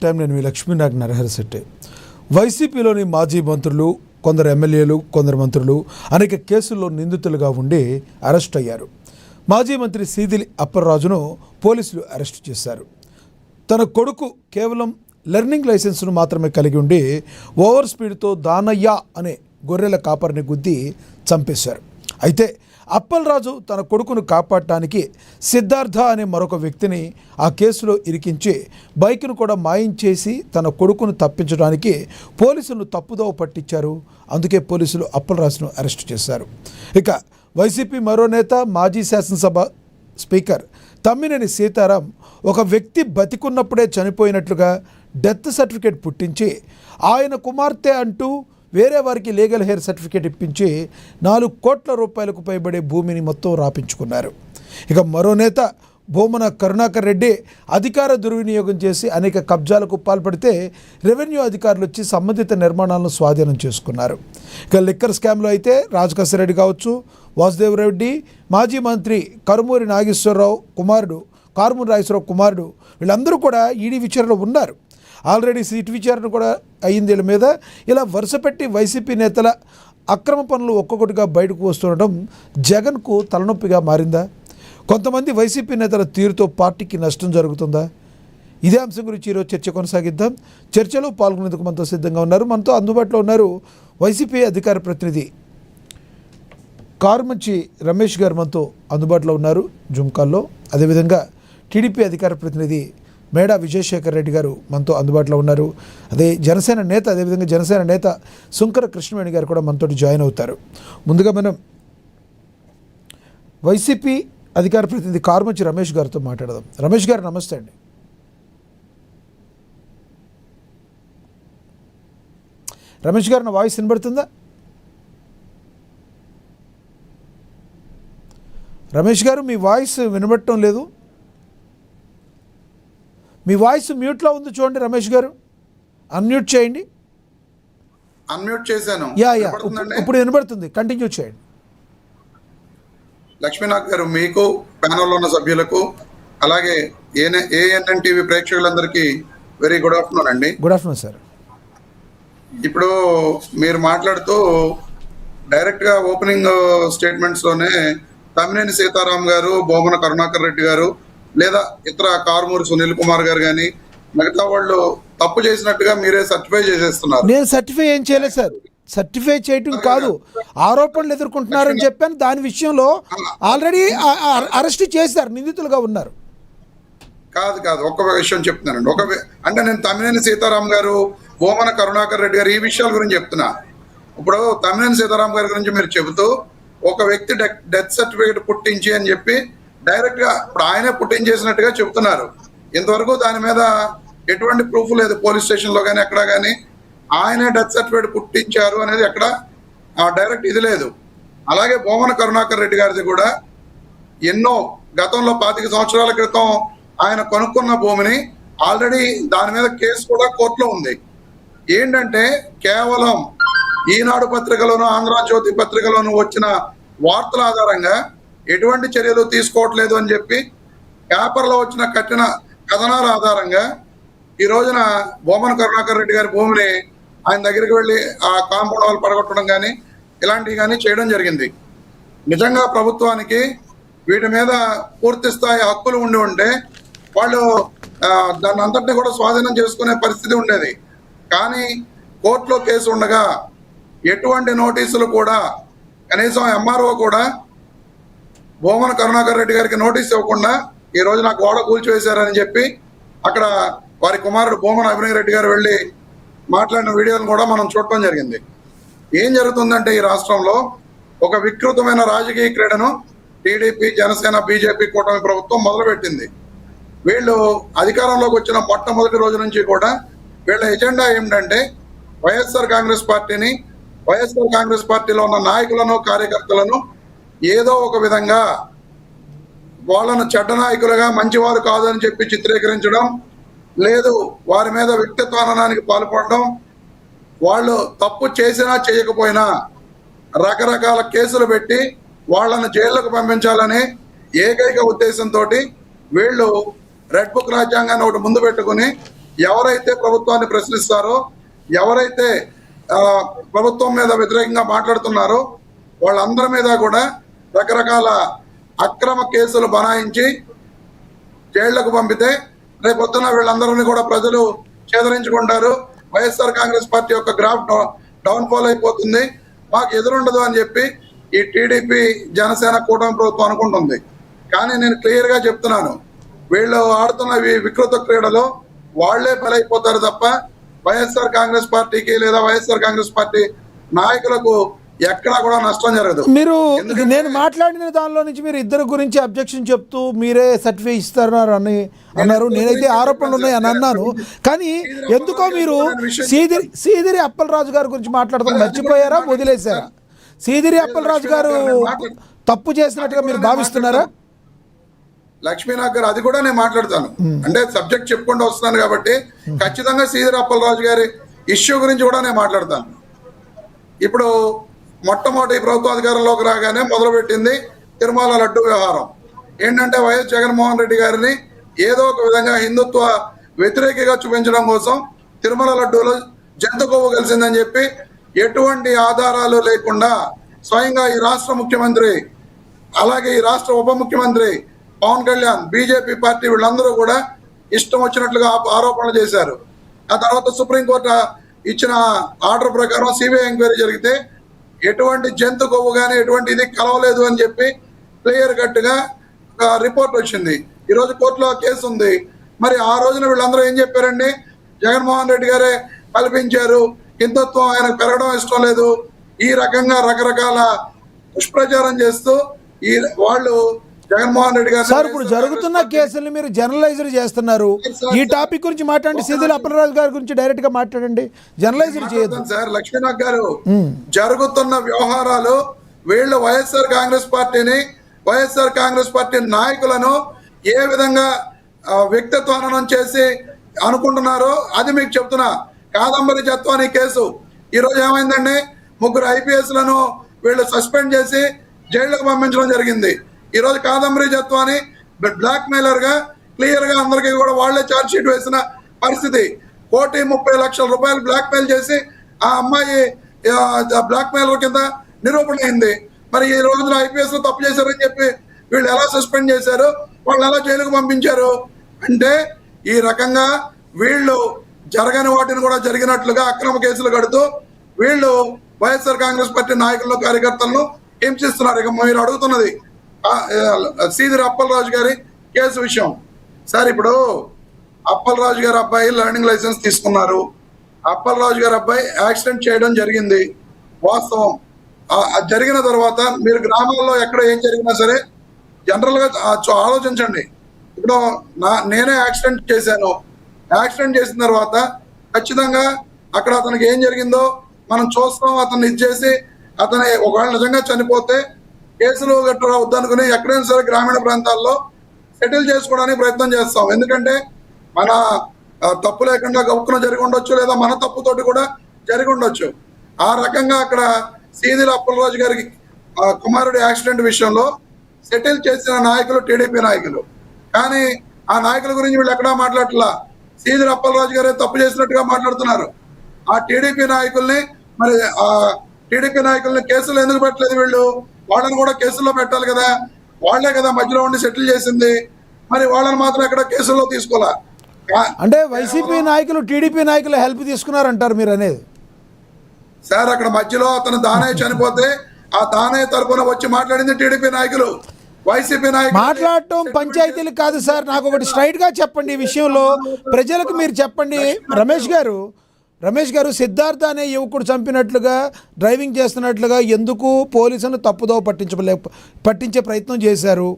Time నేను మీ లక్ష్మీనాగ్ నరహరిశెట్టి. వైసీపీలోని మాజీ మంత్రులు, కొందరు ఎమ్మెల్యేలు, కొందరు మంత్రులు అనేక కేసుల్లో నిందితులుగా ఉండి అరెస్ట్ అయ్యారు. మాజీ మంత్రి సీదిలి అప్పలరాజును పోలీసులు అరెస్టు చేశారు. తన కొడుకు కేవలం లెర్నింగ్ లైసెన్స్ను మాత్రమే కలిగి ఉండి ఓవర్ స్పీడ్తో దానయ్య అనే గొర్రెల కాపరిని గుద్ది చంపేశారు. అయితే అప్పలరాజు తన కొడుకును కాపాడటానికి సిద్ధార్థ అనే మరొక వ్యక్తిని ఆ కేసులో ఇరికించి బైక్ను కూడా మాయించేసి తన కొడుకును తప్పించడానికి పోలీసులను తప్పుదోవ పట్టించారు. అందుకే పోలీసులు అప్పలరాజును అరెస్టు చేశారు. ఇక వైసీపీ మరో నేత, మాజీ శాసనసభ స్పీకర్ తమ్మినేని సీతారాం ఒక వ్యక్తి బతికున్నప్పుడే చనిపోయినట్లుగా డెత్ సర్టిఫికేట్ పుట్టించి ఆయన కుమార్తె అంటూ వేరే వారికి లీగల్ హెయిర్ సర్టిఫికేట్ ఇప్పించి 4 కోట్ల రూపాయలకు పైబడే భూమిని మొత్తం రాపించుకున్నారు. ఇక మరో నేత భూమన కరుణాకర్ రెడ్డి అధికార దుర్వినియోగం చేసి అనేక కబ్జాలకు పాల్పడితే రెవెన్యూ అధికారులు వచ్చి సంబంధిత నిర్మాణాలను స్వాధీనం చేసుకున్నారు. ఇక లిక్కర్ స్కామ్లో అయితే రాజకేశ్వరరెడ్డి కావచ్చు, వాసుదేవరెడ్డి, మాజీ మంత్రి కారుమూరి నాగేశ్వరరావు కుమారుడు వీళ్ళందరూ కూడా ఈడీ విచారణలో ఉన్నారు. ఆల్రెడీ సీట్ విచారణ కూడా అయ్యింది వీళ్ళ మీద. ఇలా వరుసపెట్టి వైసీపీ నేతల అక్రమ పనులు ఒక్కొక్కటిగా బయటకు వస్తుండటం జగన్కు తలనొప్పిగా మారిందా? కొంతమంది వైసీపీ నేతల తీరుతో పార్టీకి నష్టం జరుగుతుందా? ఇదే అంశం గురించి ఈరోజు చర్చ కొనసాగిద్దాం. చర్చలో పాల్గొనేందుకు మనతో సిద్ధంగా ఉన్నారు, మనతో అందుబాటులో ఉన్నారు వైసీపీ అధికార ప్రతినిధి కారుమంచి రమేష్ గారు మనతో అందుబాటులో ఉన్నారు జూమ్ కాల్లో. అదేవిధంగా టీడీపీ అధికార ప్రతినిధి మేడా విజయశేఖర్ రెడ్డి గారు మనతో అందుబాటులో ఉన్నారు. అదేవిధంగా జనసేన నేత సుంకర కృష్ణవేణి గారు కూడా మనతో జాయిన్ అవుతారు. ముందుగా మనం వైసీపీ అధికార ప్రతినిధి కారుమంచి రమేష్ గారితో మాట్లాడదాం. రమేష్ గారు నమస్తే అండి. రమేష్ గారు, నా వాయిస్ వినబడుతుందా? రమేష్ గారు, మీ వాయిస్ వినబడటం లేదు. మీ వాయిస్ మ్యూట్లో ఉంది చూడండి రమేష్ గారు, అన్మ్యూట్ చేయండి. అన్మ్యూట్ చేశాను. ఇప్పుడు వినబడుతుంది, కంటిన్యూ చేయండి. లక్ష్మీనాథ్ గారు, మీకు ప్యానెల్లో ఉన్న సభ్యులకు అలాగే ఏఎన్ఎన్ టీవీ ప్రేక్షకులందరికీ వెరీ గుడ్ ఆఫ్టర్నూన్ అండి. Good afternoon sir. ఇప్పుడు మీరు మాట్లాడుతూ డైరెక్ట్గా ఓపెనింగ్ స్టేట్మెంట్స్లోనే తమ్మినేని సీతారాం గారు, భూమన కరుణాకర్ రెడ్డి గారు లేదా ఇతర కారుమూరి సునీల్ కుమార్ గారు కానీ మిగతా వాళ్ళు తప్పు చేసినట్టుగా మీరే సర్టిఫై చేసేస్తున్నారు. నేను సర్టిఫై ఏం చేయలేదు సార్. సర్టిఫై చేయటం కాదు, ఆరోపణలు ఎదుర్కొంటున్నారని చెప్పాను. దాని విషయంలో ఆల్రెడీ అరెస్ట్ చేశారు, నిందితులుగా ఉన్నారు. కాదు ఒక్క విషయం చెప్తున్నానండి. అంటే నేను తమ్మినేని సీతారాం గారు, భూమన కరుణాకర్ రెడ్డి గారు ఈ విషయాల గురించి చెప్తున్నా. ఇప్పుడు తమ్మినేని సీతారాం గారి గురించి మీరు చెబుతూ ఒక వ్యక్తి డెత్ సర్టిఫికేట్ పుట్టించి అని చెప్పి డైరెక్ట్ గా ఇప్పుడు ఆయనే పుట్టించేసినట్టుగా చెప్తున్నారు. ఇంతవరకు దాని మీద ఎటువంటి ప్రూఫ్ లేదు, పోలీస్ స్టేషన్ లో కానీ ఎక్కడ కానీ ఆయనే డెత్ సర్టిఫికేట్ పుట్టించారు అనేది ఎక్కడ డైరెక్ట్ ఇది లేదు. అలాగే భూమన కరుణాకర్ రెడ్డి గారిది కూడా ఎన్నో గతంలో 25 సంవత్సరాల క్రితం ఆయన కొనుక్కున్న భూమిని ఆల్రెడీ దాని మీద కేసు కూడా కోర్టులో ఉంది. ఏంటంటే కేవలం ఈనాడు పత్రికలోను, ఆంధ్రజ్యోతి పత్రికలోను వచ్చిన వార్తల ఆధారంగా ఎటువంటి చర్యలు తీసుకోవట్లేదు అని చెప్పి పేపర్లో వచ్చిన కఠిన కథనాల ఆధారంగా ఈ రోజున భూమన కరుణాకర్ రెడ్డి గారి భూమిని ఆయన దగ్గరికి వెళ్ళి ఆ కాంపౌండ్ వాళ్ళు పడగొట్టడం కానీ ఇలాంటివి కానీ చేయడం జరిగింది. నిజంగా ప్రభుత్వానికి వీటి మీద పూర్తి స్థాయి హక్కులు ఉంటే వాళ్ళు దాన్ని అంతటినీ కూడా స్వాధీనం చేసుకునే పరిస్థితి ఉండేది. కానీ కోర్టులో కేసు ఉండగా ఎటువంటి నోటీసులు కూడా, కనీసం ఎంఆర్ఓ కూడా భూమన కరుణాకర్ రెడ్డి గారికి నోటీస్ ఇవ్వకుండా ఈ రోజు నాకు గోడ కూల్చివేశారని చెప్పి అక్కడ వారి కుమారుడు భూమన అభినయ్ రెడ్డి గారు వెళ్ళి మాట్లాడిన వీడియోలను కూడా మనం చూడటం జరిగింది. ఏం జరుగుతుందంటే ఈ రాష్ట్రంలో ఒక వికృతమైన రాజకీయ క్రీడను టీడీపీ, జనసేన, బీజేపీ కూటమి ప్రభుత్వం మొదలుపెట్టింది. వీళ్ళు అధికారంలోకి వచ్చిన మొట్టమొదటి రోజు నుంచి కూడా వీళ్ళ ఎజెండా ఏమిటంటే వైఎస్ఆర్ కాంగ్రెస్ పార్టీలో ఉన్న నాయకులను, కార్యకర్తలను ఏదో ఒక విధంగా వాళ్ళను చెడ్డ నాయకులుగా, మంచివారు కాదని చెప్పి చిత్రీకరించడం, లేదు వారి మీద వ్యక్తిత్వానికి పాల్పడడం, వాళ్ళు తప్పు చేసినా చేయకపోయినా రకరకాల కేసులు పెట్టి వాళ్ళను జైళ్లకు పంపించాలని ఏకైక ఉద్దేశంతో వీళ్ళు రెడ్ బుక్ రాజ్యాంగాన్ని ఒకటి ముందు పెట్టుకుని ఎవరైతే ప్రభుత్వాన్ని ప్రశ్నిస్తారో, ఎవరైతే ప్రభుత్వం మీద వ్యతిరేకంగా మాట్లాడుతున్నారో వాళ్ళందరి మీద కూడా రకరకాల అక్రమ కేసులు బనాయించి జైళ్లకు పంపితే రేపొద్దున వీళ్ళందరినీ కూడా ప్రజలు చేదరించుకుంటారు. వైఎస్ఆర్ కాంగ్రెస్ పార్టీ యొక్క గ్రాఫ్ డౌన్ఫాల్ అయిపోతుంది, మాకు ఎదురుండదు అని చెప్పి ఈ టీడీపీ జనసేన కూటమి ప్రభుత్వం అనుకుంటుంది. కానీ నేను క్లియర్ గా చెప్తున్నాను, వీళ్ళు ఆడుతున్న వికృత క్రీడలో వాళ్లే బలైపోతారు తప్ప వైఎస్ఆర్ కాంగ్రెస్ పార్టీకి లేదా వైఎస్ఆర్ కాంగ్రెస్ పార్టీ నాయకులకు ఎక్కడా కూడా నష్టం జరగదు. మీరు నేను మాట్లాడిన దానిలో నుంచి మీరు ఇద్దరు గురించి అబ్జెక్షన్ చెప్తూ మీరే సర్టిఫికేట్ ఇస్తున్నారు అని అన్నారు. నేనైతే ఆరోపణలు ఉన్నాయి అని అన్నాను. కానీ ఎందుకో మీరు సీదిరి అప్పలరాజు గారి గురించి మాట్లాడతాం మర్చిపోయారా, వదిలేశారా? సీదిరి అప్పలరాజు గారు తప్పు చేసినట్టుగా మీరు భావిస్తున్నారా? లక్ష్మీనాథ్ గారు, అది కూడా నేను మాట్లాడతాను. అంటే సబ్జెక్ట్ చెప్పుకుంటూ వస్తున్నాను కాబట్టి ఖచ్చితంగా సీదిరి అప్పలరాజు గారి ఇష్యూ గురించి కూడా నేను మాట్లాడతాను. ఇప్పుడు మొట్టమొదటి ప్రభుత్వ అధికారంలోకి రాగానే మొదలుపెట్టింది తిరుమల లడ్డు వ్యవహారం. ఏంటంటే వైఎస్ జగన్మోహన్ రెడ్డి గారిని ఏదో ఒక విధంగా హిందుత్వ వ్యతిరేకిగా చూపించడం కోసం తిరుమల లడ్డూలో జంతు కొవ్వు కలిసిందని చెప్పి ఎటువంటి ఆధారాలు లేకుండా స్వయంగా ఈ రాష్ట్ర ముఖ్యమంత్రి అలాగే ఈ రాష్ట్ర ఉప ముఖ్యమంత్రి పవన్ కళ్యాణ్, బీజేపీ పార్టీ వీళ్ళందరూ కూడా ఇష్టం వచ్చినట్లుగా ఆరోపణలు చేశారు. ఆ తర్వాత సుప్రీంకోర్టు ఇచ్చిన ఆర్డర్ ప్రకారం సిబిఐ ఎంక్వైరీ జరిగితే ఎటువంటి జంతు కొవ్వు కానీ ఎటువంటి ఇది కలవలేదు అని చెప్పి క్లియర్ కట్ గా రిపోర్ట్ వచ్చింది. ఈరోజు కోర్టులో కేసు ఉంది. మరి ఆ రోజున వీళ్ళందరూ ఏం చెప్పారండి? జగన్మోహన్ రెడ్డి గారే కల్పించారు, హిందుత్వం ఆయనకు పెరగడం ఇష్టం లేదు, ఈ రకంగా రకరకాల దుష్ప్రచారం చేస్తూ వాళ్ళు జగన్మోహన్ రెడ్డి గారు. సార్, ఇప్పుడు జరుగుతున్న కేసుల్ని మీరు జనరలైజర్ చేస్తున్నారు. ఈ టాపిక్ గురించి మాట్లాడండి. సీదిరి అప్పలరాజు గారి గురించి డైరెక్ట్ గా మాట్లాడండి, జనరలైజర్ చేయొద్దు. సార్ లక్ష్మీనాథ్ గారు, జరుగుతున్న వ్యవహారాలు వీళ్ళు వైఎస్ఆర్ కాంగ్రెస్ పార్టీ నాయకులను ఏ విధంగా వ్యక్తిత్వానం చేసి అనుకుంటున్నారో అది మీకు చెప్తున్నా. కాదంబరి జత్వాని కేసు ఈ రోజు ఏమైందండి? 3 IPS లను వీళ్ళు సస్పెండ్ చేసి జైళ్లకు పంపించడం జరిగింది. ఈ రోజు కాదంబరి జత్వాని బ్లాక్ మెయిలర్ గా క్లియర్ గా అందరికీ కూడా వాళ్లే ఛార్జ్ షీట్ వేసిన పరిస్థితి. 1,30,00,000 రూపాయలు బ్లాక్ మెయిల్ చేసి ఆ అమ్మాయి బ్లాక్ మెయిలర్ కింద నిరూపణ అయింది. మరి ఈ రోజున IPS లో తప్పు చేశారని చెప్పి వీళ్ళు ఎలా సస్పెండ్ చేశారు, వాళ్ళు ఎలా జైలుకు పంపించారు? అంటే ఈ రకంగా వీళ్ళు జరగని వాటిని కూడా జరిగినట్లుగా అక్రమ కేసులు కడుతూ వీళ్ళు వైఎస్ఆర్ కాంగ్రెస్ పార్టీ నాయకులను, కార్యకర్తలను హింసిస్తున్నారు. ఇక మీరు అడుగుతున్నది సీదిరి అప్పలరాజు గారి కేసు విషయం. సార్, ఇప్పుడు అప్పలరాజు గారి అబ్బాయి లర్నింగ్ లైసెన్స్ తీసుకున్నారు. అప్పలరాజు గారి అబ్బాయి యాక్సిడెంట్ చేయడం జరిగింది, వాస్తవం. జరిగిన తర్వాత మీరు గ్రామాల్లో ఎక్కడ ఏం జరిగినా సరే జనరల్ గా ఆలోచించండి. ఇప్పుడు నేనే యాక్సిడెంట్ చేశాను. యాక్సిడెంట్ చేసిన తర్వాత ఖచ్చితంగా అక్కడ అతనికి ఏం జరిగిందో మనం చూస్తాం. అతన్ని ఇచ్చేసి అతను ఒకవేళ నిజంగా చనిపోతే కేసులు గట్రా వద్దనుకుని ఎక్కడైనా సరే గ్రామీణ ప్రాంతాల్లో సెటిల్ చేసుకోవడానికి ప్రయత్నం చేస్తాం. ఎందుకంటే మన తప్పు లేకుండా గౌక్కున జరిగి ఉండొచ్చు, లేదా మన తప్పుతోటి కూడా జరిగి ఉండొచ్చు. ఆ రకంగా అక్కడ సీదిరి అప్పలరాజు గారికి కుమారుడి యాక్సిడెంట్ విషయంలో సెటిల్ చేసిన నాయకులు టీడీపీ నాయకులు. కానీ ఆ నాయకుల గురించి వీళ్ళు ఎక్కడా మాట్లాడట్లా. సీదిరి అప్పలరాజు గారే తప్పు చేసినట్టుగా మాట్లాడుతున్నారు. ఆ టీడీపీ నాయకుల్ని కేసులు ఎందుకు పెట్టలేదు? వీళ్ళు వాళ్ళని కూడా కేసుల్లో పెట్టాలి కదా. వాళ్లే కదా మధ్యలో ఉండి సెటిల్ చేసింది. మరి వాళ్ళని మాత్రం ఎక్కడ కేసుల్లో తీసుకోవాలా? అంటే వైసీపీ నాయకులు టీడీపీ నాయకులు హెల్ప్ తీసుకున్నారంటారు మీరు అనేది? సార్, అక్కడ మధ్యలో అతను దానయ్య చనిపోతే ఆ దానయ్య తరపున వచ్చి మాట్లాడింది టీడీపీ నాయకులు. వైసీపీ నాయకులు మాట్లాడటం పంచాయతీలు కాదు సార్. నాకు ఒకటి స్ట్రైట్ గా చెప్పండి ఈ విషయంలో, ప్రజలకు మీరు చెప్పండి. రమేష్ గారు సిద్ధార్థ అనే యువకుడు చంపినట్లుగా, డ్రైవింగ్ చేస్తున్నట్లుగా ఎందుకు పోలీసులు తప్పుదో పట్టించే ప్రయత్నం చేశారు?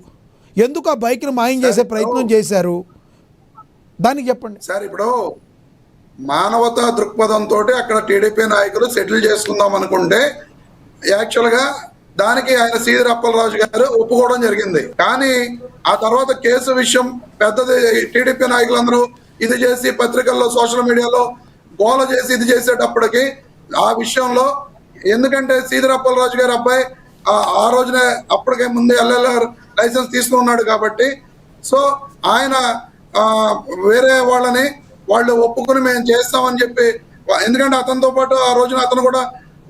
ఎందుకు ఆ బైక్ను మాయం చేసే ప్రయత్నం చేశారు? దానికి చెప్పండి సార్. ఇప్పుడు మానవతా దృక్పథంతో అక్కడ టీడీపీ నాయకులు సెటిల్ చేసుకుందాం అనుకుంటే యాక్చువల్గా దానికి ఆయన సీదిరి అప్పలరాజు గారు ఒప్పుకోవడం జరిగింది. కానీ ఆ తర్వాత కేసు విషయం పెద్దది, టీడీపీ నాయకులందరూ ఇది చేసి పత్రికల్లో, సోషల్ మీడియాలో గోల చేసి ఇది చేసేటప్పటికి ఆ విషయంలో, ఎందుకంటే సీదిరి అప్పలరాజు గారి అబ్బాయి ఆ రోజునే అప్పటికే ముందే LLR లైసెన్స్ తీసుకున్నాడు కాబట్టి, సో ఆయన వేరే వాళ్ళని వాళ్ళు ఒప్పుకొని మేము చేస్తామని చెప్పి, ఎందుకంటే అతనితో పాటు ఆ రోజున అతను కూడా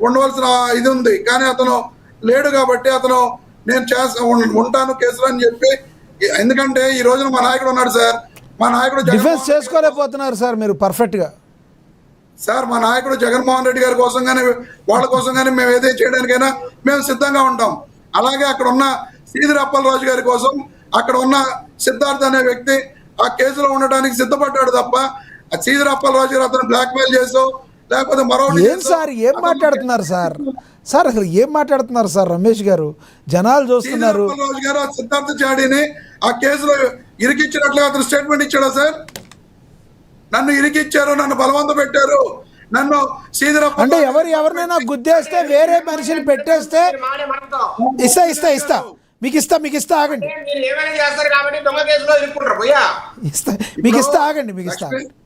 ఉండవలసిన ఇది ఉంది, కానీ అతను లేడు కాబట్టి అతను నేను ఉంటాను కేసులో అని చెప్పి, ఎందుకంటే ఈ రోజున మా నాయకుడు ఉన్నాడు సార్, మా నాయకుడు డిఫెన్స్ చేసుకోలేకపోతున్నారు సార్ మీరు పర్ఫెక్ట్గా. సార్ మా నాయకుడు జగన్మోహన్ రెడ్డి గారి కోసం కానీ వాళ్ళ కోసం కానీ మేము ఏదైతే చేయడానికైనా మేము సిద్ధంగా ఉంటాం. అలాగే అక్కడ ఉన్న శ్రీధర్ అప్పలరాజు గారి కోసం అక్కడ ఉన్న సిద్ధార్థ్ అనే వ్యక్తి ఆ కేసులో ఉండడానికి సిద్ధపడ్డాడు తప్ప, ఆ శ్రీధర్ అప్పలరాజు గారు అతను బ్లాక్మెయిల్ చేసో లేకపోతే మరో ఏం సార్ ఏం మాట్లాడుతున్నారు సార్? సార్ అసలు ఏం మాట్లాడుతున్నారు సార్ రమేష్ గారు? జనాలు చూస్తున్నారు. శ్రీధర్ అప్పలరాజు గారు ఆ సిద్ధార్థ చాడిని ఆ కేసులో ఇరికిచ్చినట్లుగా అతను స్టేట్మెంట్ ఇచ్చాడా సార్? నన్ను ఇరికిచ్చారు, నన్ను బలవంత పెట్టారు, నన్ను శ్రీధర్ అంటే ఎవరినైనా గుద్దేస్తే వేరే మనిషిని పెట్టేస్తే ఇస్తా మీకు ఇస్తా ఆగండి,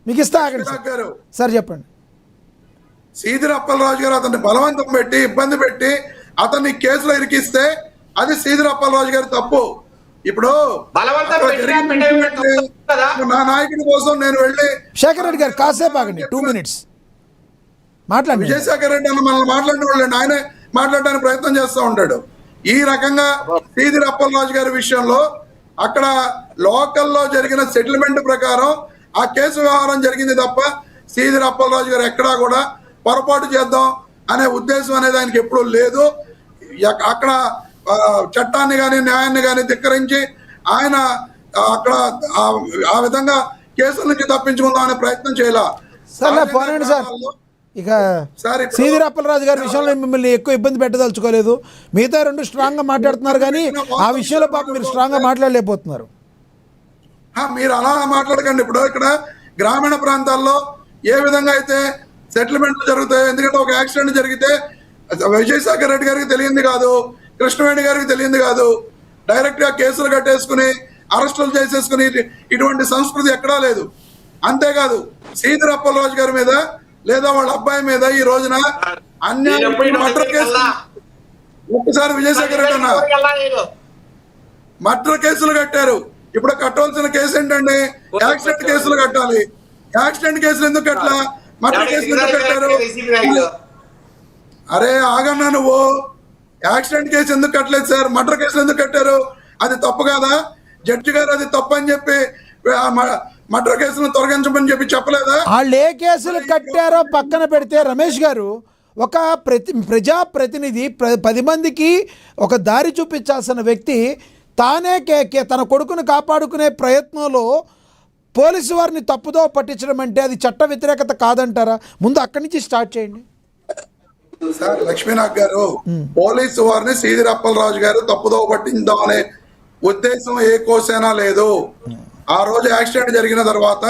మీకు ఇస్తా ఆగండి సార్ చెప్పండి. శ్రీధర్ అప్పలరాజు గారు అతన్ని బలవంతం పెట్టి ఇబ్బంది పెట్టి అతన్ని కేసులో ఇరికిస్తే అది శ్రీధర్ అప్పలరాజు గారి తప్పు. ఇప్పుడు నా నాయకుడి కోసం నేను వెళ్ళి శేఖర్ రెడ్డి గారు కాసేపు ఆగండి, 2 minutes మాట్లాడండి. విజయశేఖర్ రెడ్డి అన్న మనల్ని మాట్లాడిన వాళ్ళండి, ఆయనే మాట్లాడడానికి ప్రయత్నం చేస్తూ ఉంటాడు. ఈ రకంగా శ్రీధర్ అప్పలరాజు గారి విషయంలో అక్కడ లోకల్లో జరిగిన సెటిల్మెంట్ ప్రకారం ఆ కేసు వ్యవహారం జరిగింది తప్ప శ్రీధర్ అప్పలరాజు గారు ఎక్కడా కూడా పొరపాటు చేద్దాం అనే ఉద్దేశం అనేది ఆయనకి ఎప్పుడూ లేదు. అక్కడ చట్టాన్ని కానీ న్యాయాన్ని కానీ ధిక్కరించి ఆయన అక్కడ ఆ విధంగా కేసుల నుంచి తప్పించుకుందాం అనే ప్రయత్నం చేయాల. సార్ ఇక శ్రీధర్ అప్పలరాజు గారి విషయంలో మిమ్మల్ని ఎక్కువ ఇబ్బంది పెట్టదలుచుకోలేదు. మిగతా 2 స్ట్రాంగ్ గా మాట్లాడుతున్నారు కానీ ఆ విషయంలో పాపం మీరు స్ట్రాంగ్ గా మాట్లాడలేకపోతున్నారు. మీరు అలా మాట్లాడకండి. ఇప్పుడు ఇక్కడ గ్రామీణ ప్రాంతాల్లో ఏ విధంగా అయితే సెటిల్మెంట్లు జరుగుతాయి, ఎందుకంటే ఒక యాక్సిడెంట్ జరిగితే విజయశేఖర్ రెడ్డి గారికి తెలియంది కాదు, కృష్ణవేణి గారికి తెలియంది కాదు, డైరెక్ట్ గా కేసులు కట్టేసుకుని అరెస్టులు చేసేసుకుని ఇటువంటి సంస్కృతి ఎక్కడా లేదు. అంతేకాదు శ్రీధర్ అప్పలరాజు గారి మీద లేదా వాళ్ళ అబ్బాయి మీద ఈ రోజున అన్యాయం మర్డర్ కేసు, ఒక్కసారి విజయశేఖర్ రెడ్డి అన్న మర్డర్ కేసులు కట్టారు. ఇప్పుడు కట్టవలసిన కేసు ఏంటండి? యాక్సిడెంట్ కేసులు కట్టాలి. యాక్సిడెంట్ కేసులు ఎందుకు కట్టలా? మర్డర్ కేసులు ఎందుకు కట్టారు? అరే ఆగన్నా, నువ్వు యాక్సిడెంట్ కేసు ఎందుకు కట్టలేదు సార్? మర్డర్ కేసులు ఎందుకు కట్టారు? అది తప్పు కాదా? జడ్జి గారు అది తప్పు అని చెప్పి మర్డర్ కేసులను తొలగించమని చెప్పి చెప్పలేదా? వాళ్ళు ఏ కేసులు కట్టారో పక్కన పెడితే రమేష్ గారు ఒక ప్రజాప్రతినిధి 10 మందికి ఒక దారి చూపించాల్సిన వ్యక్తి తానే తన కొడుకును కాపాడుకునే ప్రయత్నంలో పోలీసు వారిని తప్పుదో పట్టించడం అంటే అది చట్ట వ్యతిరేకత కాదంటారా? ముందు అక్కడి నుంచి స్టార్ట్ చేయండి సార్. లక్ష్మీనాథ్ గారు, పోలీసు వారిని శ్రీధర్ అప్పలరాజు గారు తప్పుదో పట్టిందాం అనే ఉద్దేశం ఏ కోసైనా లేదు. ఆ రోజు యాక్సిడెంట్ జరిగిన తర్వాత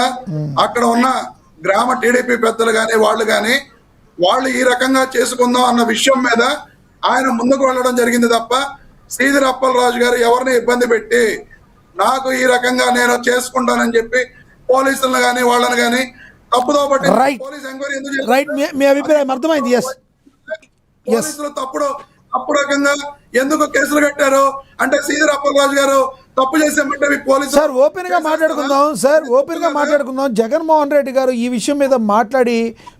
అక్కడ ఉన్న గ్రామ టీడీపీ పెద్దలు కానీ వాళ్ళు ఈ రకంగా చేసుకుందాం అన్న విషయం మీద ఆయన ముందుకు వెళ్ళడం జరిగింది తప్ప శ్రీధర్ అప్పలరాజు గారు ఎవరిని ఇబ్బంది పెట్టి నాకు ఈ రకంగా నేను చేసుకుంటానని చెప్పి పోలీసులను కానీ వాళ్ళని కానీ తప్పుదో పట్టి పోలీస్ ఎంక్వైరీ ఎందుకు మీ అభిప్రాయం అర్థమైంది. పోలీసులు తప్పు రకంగా ఎందుకు కేసులు కట్టారు అంటే శ్రీధర్ అప్పలరాజు గారు తప్పు చేసామంటే పోలీసు సార్ ఓపెన్ గా మాట్లాడుకుందాం. జగన్మోహన్ రెడ్డి గారు ఈ విషయం మీద మాట్లాడి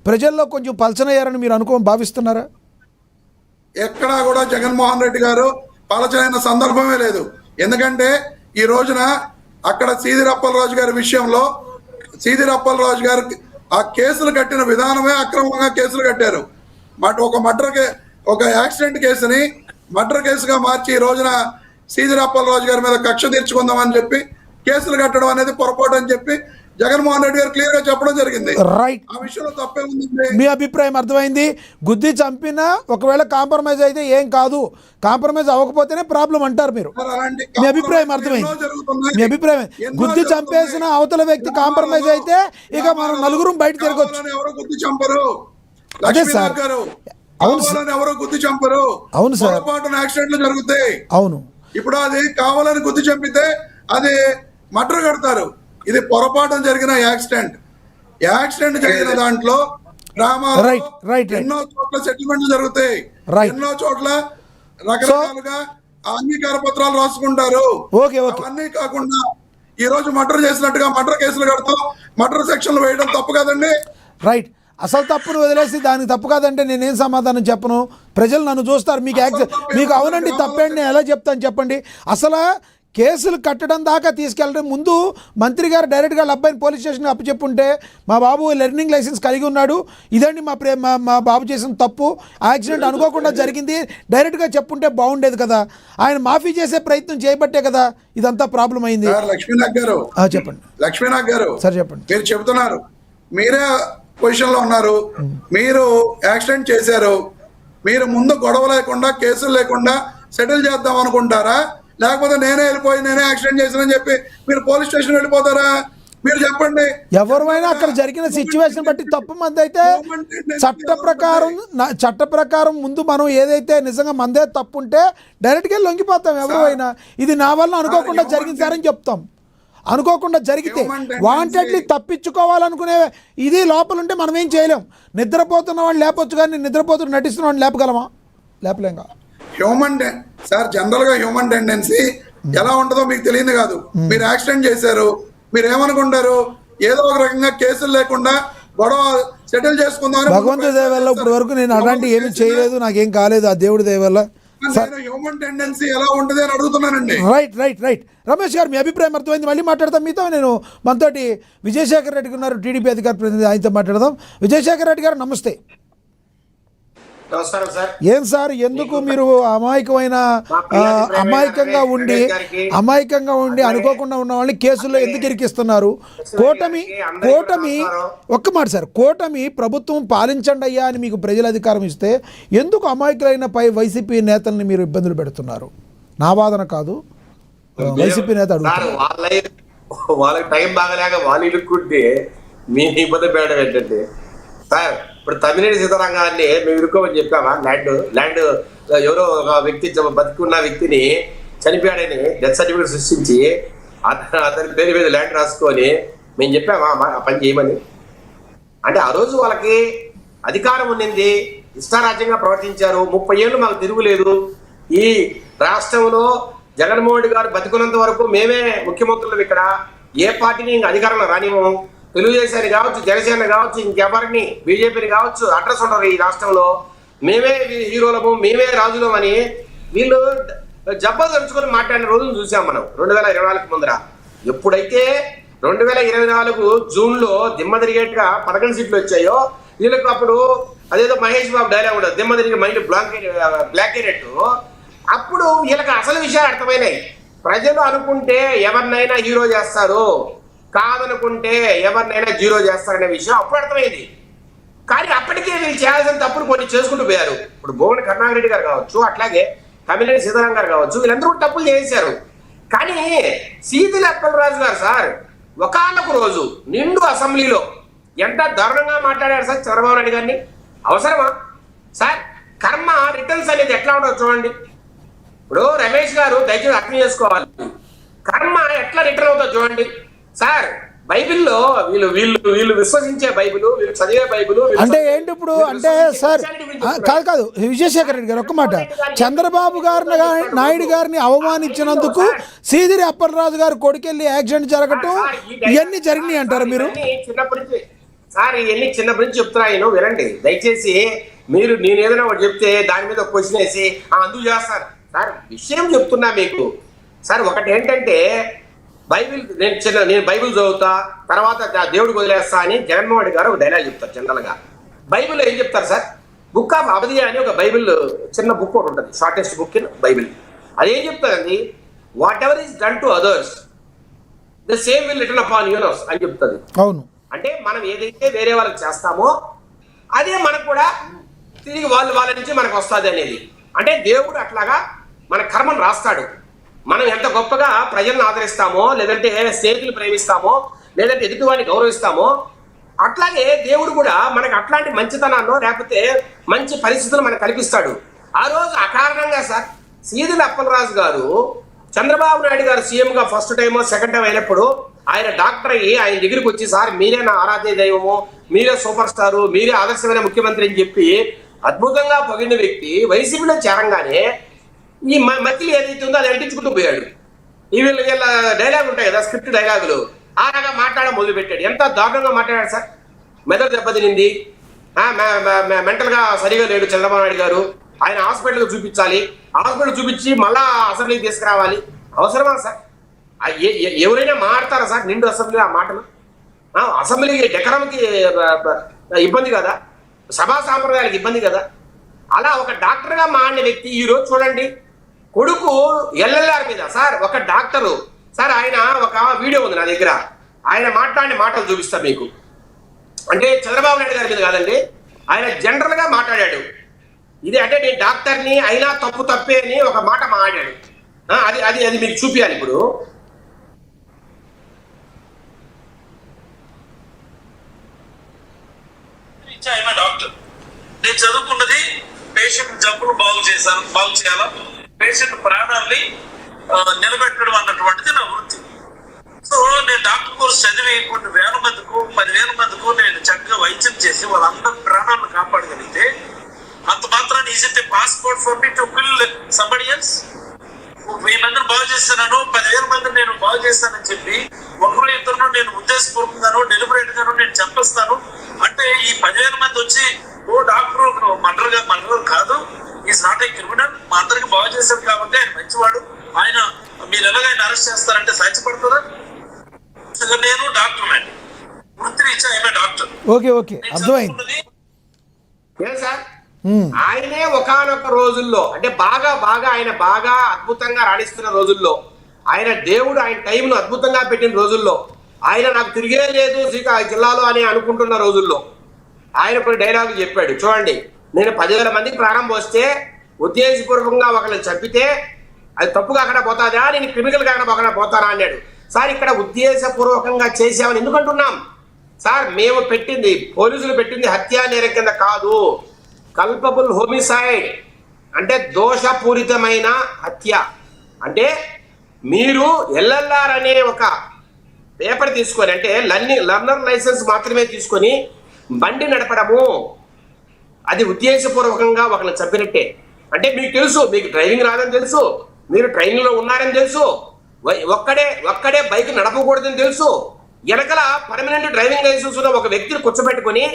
ప్రజల్లో కొంచెం పలచనయ్యారని మీరు భావిస్తున్నారా? ఎక్కడా కూడా జగన్మోహన్ రెడ్డి గారు పలచనైన సందర్భమే లేదు. ఎందుకంటే ఈ రోజున అక్కడ శ్రీధర్ అప్పలరాజు గారి విషయంలో శ్రీధర్ అప్పలరాజు గారు ఆ కేసులు కట్టిన విధానమే అక్రమంగా కేసులు కట్టారు. ఒక యాక్సిడెంట్ కేసుని మర్డర్ కేసుగా మార్చి ఈ రోజున శ్రీధర్ అప్పలరాజు గారి మీద కక్ష తీర్చుకుందామని చెప్పి కేసులు కట్టడం అనేది పొరపాటు అని చెప్పి జగన్మోహన్ రెడ్డి గారు క్లియర్ గా చెప్పడం జరిగింది. ఆ విషయంలో తప్పే ఉంది. మీ అభిప్రాయం అర్థమైంది. గుద్ది చంపినా ఒకవేళ కాంప్రమైజ్ అయితే ఏం కాదు, కాంప్రమైజ్ అవ్వకపోతేనే ప్రాబ్లం అంటారు మీరు. మీ అభిప్రాయం అర్థమైంది. గుద్ది చంపేసిన అవతల వ్యక్తి కాంప్రమైజ్ అయితే ఇక మనం నలుగురు బయట తిరగొచ్చు. ఎవరు గుద్ది చంపరు. అదే సార్, ఎవరు గుద్ది చంపరు. అవును సార్, యాక్సిడెంట్లు జరుగుతాయి. అవును. ఇప్పుడు అది కావాలని గుద్ది చంపితే అది మర్డర్ కడతారు. ఇది పొరపాటు జరిగిన యాక్సిడెంట్ జరిగిన దాంట్లో గ్రామాల్లో ఎన్నో చోట్ల సెటిల్మెంట్లు జరుగుతాయి. ఎన్నో చోట్ల రకరకాలుగా అంగీకార పత్రాలు రాసుకుంటారు. అవన్నీ కాకుండా ఈ రోజు మర్డర్ చేసినట్టుగా మర్డర్ కేసులు కడతాం, మర్డర్ సెక్షన్లు వేయడం తప్పు కదండి. రైట్. అసలు తప్పును వదిలేసి దానికి తప్పు కాదంటే నేనేం సమాధానం చెప్పను. ప్రజలు నన్ను చూస్తారు. మీకు అవునండి తప్పండి నేను ఎలా చెప్తాను చెప్పండి. అసలు కేసులు కట్టడం దాకా తీసుకెళ్ళడం ముందు మంత్రి గారు డైరెక్ట్గా అబ్బాయిని పోలీస్ స్టేషన్కి అప్పచెప్పుంటే, మా బాబు లెర్నింగ్ లైసెన్స్ కలిగి ఉన్నాడు, ఇదండి మా బాబు చేసిన తప్పు, యాక్సిడెంట్ అనుకోకుండా జరిగింది, డైరెక్ట్గా చెప్పుంటే బాగుండేది కదా. ఆయన మాఫీ చేసే ప్రయత్నం చేయబట్టే కదా ఇదంతా ప్రాబ్లం అయింది. లక్ష్మీనాథ్ గారు చెప్పండి. లక్ష్మీనాథ్ గారు సార్ చెప్పండి. మీరు చెబుతున్నారు, మీరే పొజిషన్ లో ఉన్నారు, మీరు యాక్సిడెంట్ చేశారు, మీరు ముందు గొడవ లేకుండా కేసులు లేకుండా సెటిల్ చేద్దాం అనుకుంటారా, లేకపోతే నేనే వెళ్ళిపోయి నేనే యాక్సిడెంట్ చేశానని చెప్పి మీరు పోలీస్ స్టేషన్ వెళ్ళిపోతారా? మీరు చెప్పండి. ఎవరైనా అక్కడ జరిగిన సిచ్యువేషన్ బట్టి తప్పు మంది అయితే చట్ట ప్రకారం ముందు మనం ఏదైతే నిజంగా మందే తప్పు ఉంటే డైరెక్ట్గా లొంగిపోతాం ఎవరైనా. ఇది నా వల్ల అనుకోకుండా జరిగింది సార్ అని చెప్తాం. అనుకోకుండా జరిగితే వాంటెడ్లీ తప్పించుకోవాలనుకునే ఇది లోపల ఉంటే మనం ఏం చేయలేం. నిద్రపోతున్న వాళ్ళు లేపొచ్చు, కానీ నిద్రపోతున్న నటిస్తున్న వాళ్ళు లేపగలమా? లేపలేంగా. సార్ జనరల్ గా హ్యూమన్ టెండెన్సీ ఎలా ఉంటుందో మీకు తెలియదు కాదు. మీరు యాక్సిడెంట్ చేశారు, మీరు ఏమనుకుంటారు, ఏదో ఒక రకంగా కేసులు లేకుండా గొడవ సెటిల్ చేసుకుందాం. భగవంతుడి దయ వల్ల ఇప్పటి వరకు నేను అలాంటి ఏమీ చేయలేదు, నాకేం కాలేదు, ఆ దేవుడి దయ వల్ల. హ్యూమన్ టెండెన్సీ ఎలా ఉంటుంది అని అడుగుతున్నానండి. రైట్. రమేష్ గారు మీ అభిప్రాయం అర్థమైంది. మళ్ళీ మాట్లాడదాం మీతో. నేను మనతోటి విజయశేఖర్ రెడ్డి ఉన్నారు, టీడీపీ అధికార ప్రతినిధి, ఆయనతో మాట్లాడదాం. విజయశేఖర్ రెడ్డి గారు నమస్తే. నమస్కారం సార్. ఏం సార్, ఎందుకు మీరు అమాయకంగా ఉండి అనుకోకుండా ఉన్న వాళ్ళని కేసుల్లో ఎందుకు ఇరికిస్తున్నారు? కూటమి ఒక్క మాట సార్, కూటమి ప్రభుత్వం పాలించండి అయ్యా అని మీకు ప్రజల అధికారం ఇస్తే ఎందుకు అమాయకులైన వైసీపీ నేతల్ని మీరు ఇబ్బందులు పెడుతున్నారు? నా వాదన కాదు, వైసీపీ నేత అడుగుతారు. వాళ్ళకి టైం బాగలేక వాళ్ళు ఇరుక్కుంటే మీ ఇబ్బంది పెట్టడం ఏంటంటే సార్, ఇప్పుడు తమ్మినేని సీతారాంగాన్ని మేము ఇరుక్కోమని చెప్పామా? ల్యాండ్ ఎవరో ఒక వ్యక్తి బతుకున్న వ్యక్తిని చనిపోయాడని డెత్ సర్టిఫికేట్ సృష్టించి అతని పేరు మీద ల్యాండ్ రాసుకొని మేము చెప్పామా ఆ పని చేయమని? అంటే ఆ రోజు వాళ్ళకి అధికారం ఉన్నింది, ఇష్టారాజ్యంగా ప్రవర్తించారు. 30 ఏళ్ళు మాకు తిరుగులేదు. ఈ రాష్ట్రంలో జగన్మోహన్ రెడ్డి గారు బతుకున్నంత వరకు మేమే ముఖ్యమంత్రులు. ఇక్కడ ఏ పార్టీని ఇంకా అధికారంలో రానివ్వము. తెలుగుదేశాన్ని కావచ్చు, జనసేన కావచ్చు, ఇంకెవరిని, బీజేపీని కావచ్చు, అడ్రస్ ఉండరు ఈ రాష్ట్రంలో. మేమే హీరోలము, మేమే రాజులం అని వీళ్ళు జబ్బలు తెరుచుకొని మాట్లాడిన రోజులు చూసాం మనం 2024 ముందర. ఎప్పుడైతే 2024 జూన్లో దిమ్మ తిరిగేట్టుగా 11 సీట్లు వచ్చాయో వీళ్ళకి అప్పుడు అదేదో మహేష్ బాబు డైలాగ్ ఉండదు, దిమ్మ తిరిగి మైండ్ బ్లాక్ అయ్యేటట్టు. అప్పుడు వీళ్ళకి అసలు విషయాలు అర్థమైనాయి. ప్రజలు అనుకుంటే ఎవరినైనా హీరో చేస్తారు, కాదనుకుంటే ఎవరినైనా జీరో చేస్తారనే విషయం అప్పుడు అర్థమైంది. కానీ అప్పటికే వీళ్ళు చేయాల్సిన తప్పులు కొన్ని చేసుకుంటూ పోయారు. ఇప్పుడు భువన కరుణాకర్ రెడ్డి గారు కావచ్చు, అట్లాగే తమ్మినేని సీతారాం గారు కావచ్చు, వీళ్ళందరూ తప్పులు చేశారు. కానీ సీదిలి అప్పలరాజు గారు సార్ ఒకానొక రోజు నిండు అసెంబ్లీలో ఎంత దారుణంగా మాట్లాడారు సార్ చంద్రబాబు నాయుడు గారిని. అవసరమా సార్? కర్మ రిటర్న్స్ అనేది ఎట్లా ఉండదు చూడండి. ఇప్పుడు రమేష్ గారు దయచేసి అర్థం చేసుకోవాలి, కర్మ ఎట్లా రిటర్న్ అవుతుందో చూడండి సార్. బైబిల్లో వీళ్ళు విశ్వసించే బైబిల్, వీళ్ళు చదివే బైబిల్ అంటే ఏంటి ఇప్పుడు? అంటే సార్ కాదు విజయశేఖర్ రెడ్డి గారు ఒక్క మాట, చంద్రబాబు గారిని నాయుడు గారిని అవమానించినందుకు సీదిరి అప్పలరాజు గారు కొడుకెళ్ళి యాక్సిడెంట్ జరగటం ఇవన్నీ జరిగినాయి అంటారు మీరు? చిన్నప్పటి నుంచి సార్ ఇవన్నీ చిన్నప్పటి నుంచి చెప్తున్నా నేను, వినండి దయచేసి. మీరు నేను ఏదైనా ఒకటి చెప్తే దాని మీద ఒక క్వశ్చన్ వేసి అందుకు చేస్తారు సార్. విషయం చెప్తున్నా మీకు సార్. ఒకటి ఏంటంటే బైబిల్, నేను బైబిల్ చదువుతా, తర్వాత దేవుడికి వదిలేస్తా అని జగన్మోహన్ రెడ్డి గారు ఒక డైలాగ్ చెప్తారు. జనరల్గా బైబిల్లో ఏం చెప్తారు సార్? బుక్ ఆఫ్ అబదియా అని ఒక బైబిల్ చిన్న బుక్ ఒకటి ఉంటుంది, షార్టెస్ట్ బుక్ ఇన్ బైబిల్. అదేం చెప్తారండి? Whatever is done to others the same will return upon yours అని చెప్తుంది. అవును. అంటే మనం ఏదైతే వేరే వాళ్ళకి చేస్తామో అదే మనకు కూడా తిరిగి వాళ్ళ నుంచి మనకు వస్తుంది అనేది. అంటే దేవుడు అట్లాగా మన కర్మను రాస్తాడు. మనం ఎంత గొప్పగా ప్రజలను ఆదరిస్తామో, లేదంటే స్నేహితులు ప్రేమిస్తామో, లేదంటే ఎదుటివాడిని గౌరవిస్తామో, అట్లాగే దేవుడు కూడా మనకు అట్లాంటి మంచితనాన్ని లేకపోతే మంచి పరిస్థితులు మనకు కల్పిస్తాడు. ఆ రోజు అకారణంగా సార్ సీదిలి అప్పలరాజు గారు చంద్రబాబు నాయుడు గారు సీఎంగా ఫస్ట్ టైమో సెకండ్ టైం అయినప్పుడు ఆయన డాక్టర్ అయ్యి ఆయన దగ్గరికి వచ్చి, సార్ మీరే నా ఆరాధ్య దైవము, మీరే సూపర్ స్టారు, మీరే ఆదర్శమైన ముఖ్యమంత్రి అని చెప్పి అద్భుతంగా పొగిడిన వ్యక్తి వైసీపీలో చేరంగానే ఈ మధ్యలో ఏదైతే ఉందో అది అంటించుకుంటూ పోయాడు. వీళ్ళ డైలాగ్ ఉంటాయి కదా, స్క్రిప్ట్ డైలాగులు, అలాగా మాట్లాడడం మొదలు పెట్టాడు. ఎంత దారుణంగా మాట్లాడాడు సార్. మెదడు దెబ్బతినింది, మెంటల్ గా సరిగా లేడు చంద్రబాబు నాయుడు గారు, ఆయన హాస్పిటల్కి చూపించాలి, హాస్పిటల్ చూపించి మళ్ళా అసెంబ్లీకి తీసుకురావాలి. అవసరమా సార్? ఎవరైనా మాట్లాడతారా సార్ నిండు అసెంబ్లీ ఆ మాటలు? అసెంబ్లీకి డెకరంకి ఇబ్బంది కదా, సభా సాంప్రదాయాలకు ఇబ్బంది కదా. అలా ఒక డాక్టర్గా మారిన వ్యక్తి ఈరోజు చూడండి, కొడుకు ఎల్ఎల్ఆర్ మీద సార్, ఒక డాక్టరు సార్, ఆయన ఒక వీడియో ఉంది నా దగ్గర, ఆయన మాట్లాడిన మాటలు చూపిస్తా మీకు. అంటే చంద్రబాబు నాయుడు గారి మీద కాదండి, ఆయన జనరల్ గా మాట్లాడాడు. ఇది అంటే నేను డాక్టర్ని అయినా తప్పే అని ఒక మాట మాట్లాడాడు. అది అది అది మీకు చూపించాలి ఇప్పుడు. డాక్టర్, నేను చదువుకున్నది పేషెంట్ జబ్బును బాగు చేయాలా, పేషెంట్ ప్రాణాలని నిలబెట్టడం అన్నటువంటిది నా వృత్తి. సో నేను డాక్టర్ కోర్స్ చదివి కొన్ని 10,000 మందికు నేను చక్కగా వైద్యం చేసి వాళ్ళందరి ప్రాణాలను కాపాడగలిగితే అంత మాత్రాన్ని is it a passport for me to kill somebody else? 1000 మందిని బాగు చేస్తున్నాను, 10,000 మందిని నేను బాగు చేస్తానని చెప్పి ఒకరు ఇద్దరు నేను ఉద్దేశపూర్వకంగాను డెలిబరేట్ గాను నేను చెప్పేస్తాను అంటే ఈ 10,000 మంది వచ్చి ఓ డాక్టర్ మర్డర్ కాదు, ఈజ్ నాట్ ఏ క్రిమినల్, మా అందరికి బాగు చేశాడు కాబట్టి ఆయన మంచివాడు, ఆయన మీరు ఎలాగైనా అరెస్ట్ చేస్తారంటే సాధ్యపడుతుందా? నేను డాక్టర్ అండి, వృత్తిరీత్యా ఆయన డాక్టర్. ఓకే ఓకే అర్థమైంది. సార్ ఆయనే ఒకానొక రోజుల్లో అంటే ఆయన బాగా అద్భుతంగా రాణిస్తున్న రోజుల్లో, ఆయన దేవుడు ఆయన టైంను అద్భుతంగా పెట్టిన రోజుల్లో, ఆయన నాకు తిరిగే లేదు జిల్లాలో అని అనుకుంటున్న రోజుల్లో ఆయన కొన్ని డైలాగులు చెప్పాడు. చూడండి, నేను 10,000 మందికి ప్రారంభం వస్తే ఉద్దేశపూర్వకంగా ఒకరిని చంపితే అది తప్పు కాకుండా పోతాదా, నేను క్రిమినల్ కాకుండా పోతానా అన్నాడు. సార్ ఇక్కడ ఉద్దేశపూర్వకంగా చేసామని ఎందుకంటున్నాం సార్? మేము పెట్టింది, పోలీసులు పెట్టింది హత్యా నేరం కింద కాదు, కల్పబుల్ హోమిసైడ్ అంటే దోషపూరితమైన హత్య. అంటే మీరు ఎల్ఎల్ఆర్ అనే ఒక పేపర్ తీసుకొని, అంటే లర్నర్ లైసెన్స్ మాత్రమే తీసుకొని బండి నడపడము, అది ఉద్దేశపూర్వకంగా ఒకరిని చంపినట్టే. అంటే మీకు తెలుసు, మీకు డ్రైవింగ్ రాదని తెలుసు, మీరు ట్రైనింగ్ లో ఉన్నారని తెలుసు, ఒక్కడే బైక్ నడపకూడదని తెలుసు, వెనకల పర్మనెంట్ డ్రైవింగ్ లైసెన్స్ ఉన్న ఒక వ్యక్తిని కూర్చోబెట్టుకుని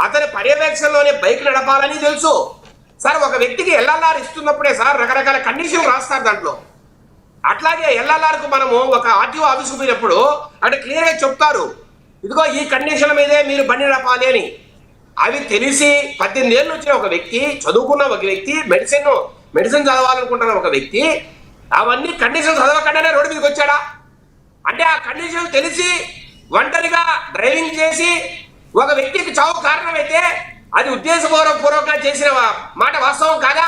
అతని పర్యవేక్షణలోనే బైక్ నడపాలని తెలుసు. సార్ ఒక వ్యక్తికి ఎల్ఎల్ఆర్ ఇస్తున్నప్పుడే సార్ రకరకాల కండిషన్లు రాస్తారు దాంట్లో. అట్లాగే ఎల్ఎల్ఆర్కు మనము ఒక ఆర్టీఓ ఆఫీస్కి పోయినప్పుడు అంటే క్లియర్గా చెప్తారు, ఇదిగో ఈ కండిషన్ల మీదే మీరు బండి నడపాలి అని. అవి తెలిసి 18 ఏళ్ళు వచ్చిన ఒక వ్యక్తి, చదువుకున్న ఒక వ్యక్తి, మెడిసిన్ చదవాలనుకుంటున్న ఒక వ్యక్తి అవన్నీ కండిషన్ చదవకుండానే రోడ్డు మీదకి వచ్చాడా? అంటే ఆ కండిషన్ తెలిసి ఒంటరిగా డ్రైవింగ్ చేసి ఒక వ్యక్తికి చావు కారణమైతే అది ఉద్దేశపూర్వకంగా చేసిన మాట వాస్తవం కాదా?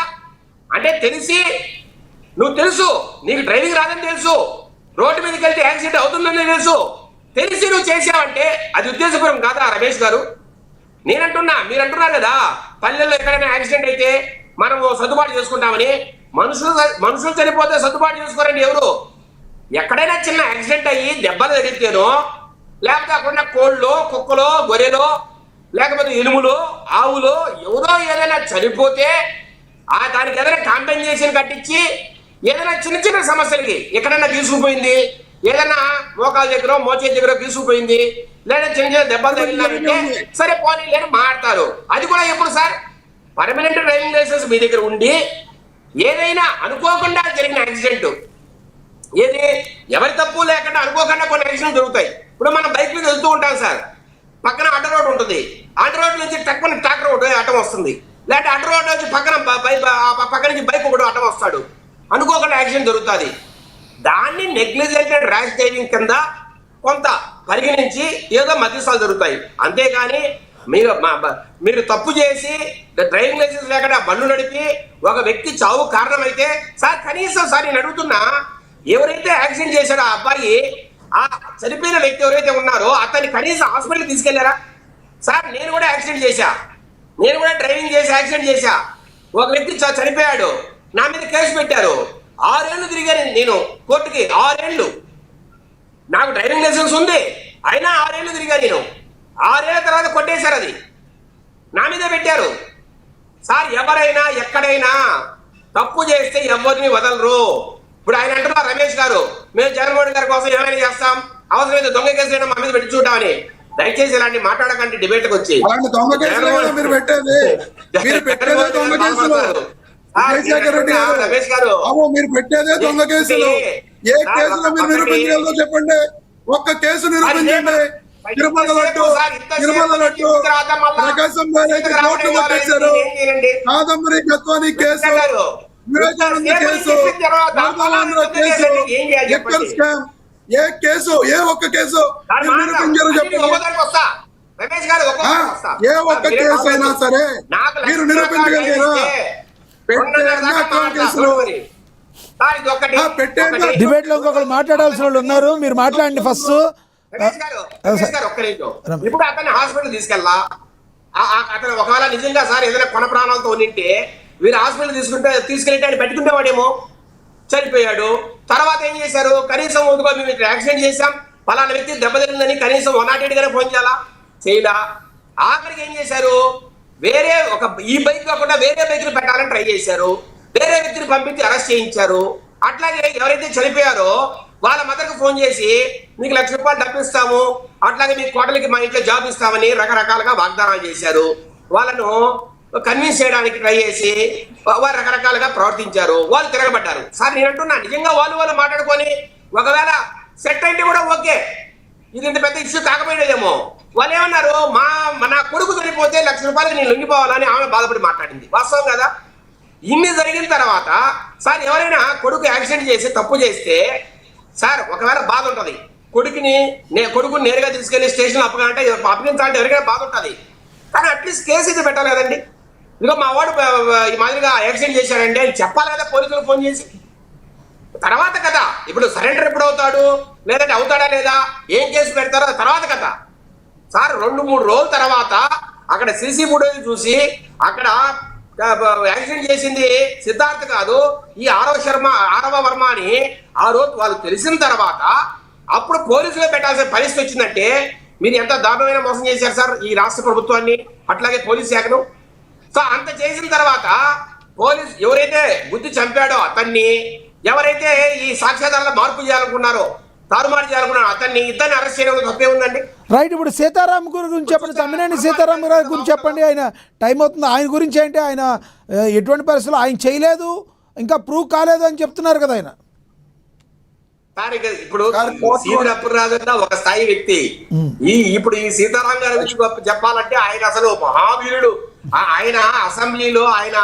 అంటే తెలిసి నువ్వు తెలుసు నీకు డ్రైవింగ్ రాదని తెలుసు, రోడ్డు మీదకి వెళ్తే యాక్సిడెంట్ అవుతుందని తెలుసు, తెలిసి నువ్వు చేసావంటే అది ఉద్దేశపూర్వకం కాదా రమేష్ గారు? నేనంటున్నా, మీరు అంటున్నారు కదా పల్లెల్లో ఎక్కడైనా యాక్సిడెంట్ అయితే మనము సర్దుబాటు చేసుకుంటామని. మనుషులు చనిపోతే సర్దుబాటు చేసుకోరండి ఎవరు. ఎక్కడైనా చిన్న యాక్సిడెంట్ అయ్యి దెబ్బలు తగిలితేనో, లేకపోతే కోళ్ళు, కుక్కలో, గొర్రెలో, లేకపోతే ఎలుములు, ఆవులు ఎవరో ఏదైనా చనిపోతే దానికి ఏదైనా కాంపెన్సేషన్ కట్టించి ఏదైనా చిన్న సమస్యలకి ఎక్కడైనా తీసుకుపోయింది, ఏదైనా మోకాల దగ్గర మోచేతి దగ్గర తీసుకుపోయింది, లేదా చిన్న దెబ్బలు తగిలినారంటే సరే పోనీ లేని మాట్లాడతారు. అది కూడా ఎప్పుడు సార్? పర్మనెంట్ డ్రైవింగ్ లైసెన్స్ మీ దగ్గర ఉండి ఏదైనా అనుకోకుండా జరిగిన యాక్సిడెంట్, ఏది ఎవరి తప్పు లేకుండా అనుకోకుండా కొన్ని యాక్సిడెంట్ జరుగుతాయి. ఇప్పుడు మనం బైక్ మీద వెళ్తూ ఉంటాం సార్, పక్కన అడ్డ రోడ్ ఉంటుంది, అడ్డ రోడ్ నుంచి తక్కువ ట్రాక్టర్ ఒకటి అడ్డం వస్తుంది, లేదంటే అడ్డ రోడ్ నుంచి పక్క నుంచి బైక్ ఒకటి అడ్డం వస్తాడు, అనుకోకుండా యాక్సిడెంట్ జరుగుతుంది. దాన్ని నెగ్లిజెంట్ అండ్ ర్యాష్ డ్రైవింగ్ కింద కొంత పరిగణించి ఏదో మధ్యస్థాలు జరుగుతాయి. అంతేగాని మీరు తప్పు చేసి డ్రైవింగ్ లైసెన్స్ లేకుండా బండ్లు నడిపి ఒక వ్యక్తి చావు కారణమైతే సార్ కనీసం సార్ నేను అడుగుతున్నా, ఎవరైతే యాక్సిడెంట్ చేశాడో ఆ అబ్బాయి, ఆ చనిపోయిన వ్యక్తి ఎవరైతే ఉన్నారో అతన్ని కనీసం హాస్పిటల్కి తీసుకెళ్లారా సార్? నేను కూడా యాక్సిడెంట్ చేశా, నేను కూడా డ్రైవింగ్ చేసి యాక్సిడెంట్ చేశా, ఒక వ్యక్తి చనిపోయాడు, నా మీద కేసు పెట్టారు, 6 ఏళ్ళు తిరిగాను నేను కోర్టుకి. 6 ఏళ్ళు నాకు డ్రైవింగ్ లైసెన్స్ ఉంది, అయినా 6 ఏళ్ళు తిరిగా నేను. 6 ఏళ్ళ తర్వాత కొట్టేశారు, అది నా మీద పెట్టారు. సార్ ఎవరైనా ఎక్కడైనా తప్పు చేస్తే ఎవరిని వదలరు. ఇప్పుడు ఆయన అంటున్నారు రమేష్ గారు, మేము జగన్మోహన్ గారి కోసం ఏమైనా చేస్తాం, అవసరమైతే దొంగ కేసులు మా మీద పెట్టి చూడమని. దయచేసి ఇలాంటి మాట్లాడకండి డిబేట్కి వచ్చి. అలాంటి దొంగ కేసులు మీరు పెట్టేది, మీరు పెట్టేదే దొంగ కేసులు. విజయశేఖర్ రెడ్డి గారు, రమేష్ గారు, మీరు పెట్టేదే దొంగ కేసులు. ఏ కేసులో మీరు నిరూపించగలరో చెప్పండి, ఒక్క కేసు నిరూపించండి. తిరుమల లడ్డు, ప్రకాశం బ్యారేజ్ కోర్టు కొట్టేశారు, Kadambari Jethwani case, Vivekananda case, Andhra case, ఎక్కల్ స్కామ్, ఏ కేసు, ఏ ఒక్క కేసు మీరు నిరూపించారో చెప్పండి. ఏ ఒక్క కేసు అయినా సరే మీరు నిరూపించగలిగారా? డిబేట్ లో ఇంకొకరు మాట్లాడాల్సిన వాళ్ళు ఉన్నారు, మీరు మాట్లాడండి ఫస్ట్. ఇప్పుడు అతన్ని హాస్పిటల్ తీసుకెళ్ళా, అతను ఒకవేళ నిజంగా సార్ ఏదైనా కొన ప్రాణాలతో ఉంటే వీరు హాస్పిటల్ తీసుకెళ్తే ఆయన పెట్టుకుంటేవాడేమో, చనిపోయాడు. తర్వాత ఏం చేశారు, కనీసం మేము ఇక్కడ యాక్సిడెంట్ చేశాం, పలానా వ్యక్తి దెబ్బతిందని కనీసం 108 గానే ఫోన్ చేయాలా, చేయలా. ఆఖరికి ఏం చేశారు, వేరే ఈ బైక్ కాకుండా వేరే బైక్లు పెట్టాలని ట్రై చేశారు, వేరే వ్యక్తిని పంపించి అరెస్ట్ చేయించారు. అట్లాగే ఎవరైతే చనిపోయారో వాళ్ళ మదర్కి ఫోన్ చేసి మీకు ₹1,00,000 డబ్బిస్తాము, అట్లాగే మీకు కోటలకి మా ఇంట్లో జాబ్ ఇస్తామని రకరకాలుగా వాగ్దానాలు చేశారు. వాళ్ళను కన్విన్స్ చేయడానికి ట్రై చేసి వారు రకరకాలుగా ప్రవర్తించారు, వాళ్ళు తిరగబడ్డారు. సార్ నేను అంటున్నా, నిజంగా వాళ్ళు మాట్లాడుకొని ఒకవేళ సెట్ అంటే కూడా ఓకే, ఇది ఇంత పెద్ద ఇష్యూ కాకపోయేదేమో. వాళ్ళు ఏమన్నారు, నా కొడుకు చనిపోతే ₹1,00,000 నేను లొంగిపోవాలని ఆమె బాధపడి మాట్లాడింది. వాస్తవం కదా? ఇన్ని జరిగిన తర్వాత సార్ ఎవరైనా కొడుకు యాక్సిడెంట్ చేసి తప్పు చేస్తే సార్ ఒకవేళ బాధ ఉంటుంది, కొడుకుని నేరుగా తీసుకెళ్లి స్టేషన్లో అప్పగించాలంటే ఎవరికైనా బాధ ఉంటుంది. కానీ అట్లీస్ట్ కేసు ఇది పెట్టాలి కదండి. ఇదిగో మా వాడు ఈ మాదిరిగా యాక్సిడెంట్ చేశాడంటే అని చెప్పాలి కదా పోలీసులకు ఫోన్ చేసి. తర్వాత కదా, ఇప్పుడు సరెండర్ ఎప్పుడు అవుతాడు, లేదంటే అవుతాడా లేదా, ఏం కేసు పెడతారో తర్వాత కదా. సార్ 2-3 రోజుల తర్వాత అక్కడ సీసీ ఫుటేజ్ చూసి అక్కడ యాక్సిడెంట్ చేసింది సిద్ధార్థ్ కాదు, ఈ ఆరవ వర్మ అని ఆ రోజు వాళ్ళు తెలిసిన తర్వాత అప్పుడు పోలీసులో పెట్టాల్సిన పరిస్థితి వచ్చిందంటే మీరు ఎంత దారుణమైన మోసం చేశారు సార్ ఈ రాష్ట్ర ప్రభుత్వాన్ని, అట్లాగే పోలీస్ శాఖను. సో అంత చేసిన తర్వాత పోలీసు ఎవరైతే బుద్ధి చంపాడో అతన్ని, ఎవరైతే ఈ సాక్ష్యాధారాల మార్పు చేయాలనుకున్నారో, తారుమారు చేయాలనుకున్నారో ఇద్దరిని అరెస్ట్ చేయడం తప్పే ఉందండి. రైట్. ఇప్పుడు సీతారాం గురించి చెప్పండి, తమ్మినేని సీతారాం గారి గురించి చెప్పండి. ఆయన టైం అవుతుంది, ఆయన గురించి ఏంటి, ఆయన ఎటువంటి పరిస్థితుల్లో ఆయన చేయలేదు, ఇంకా ప్రూవ్ కాలేదు అని చెప్తున్నారు కదా ఆయన. ఇప్పుడు సీనియర్ అప్పురాజన్న ఒక స్థాయి వ్యక్తి, ఇప్పుడు ఈ సీతారాం గారి గురించి చెప్పాలంటే ఆయన అసలు మహావీరుడు. ఆయన అసెంబ్లీలో ఆయన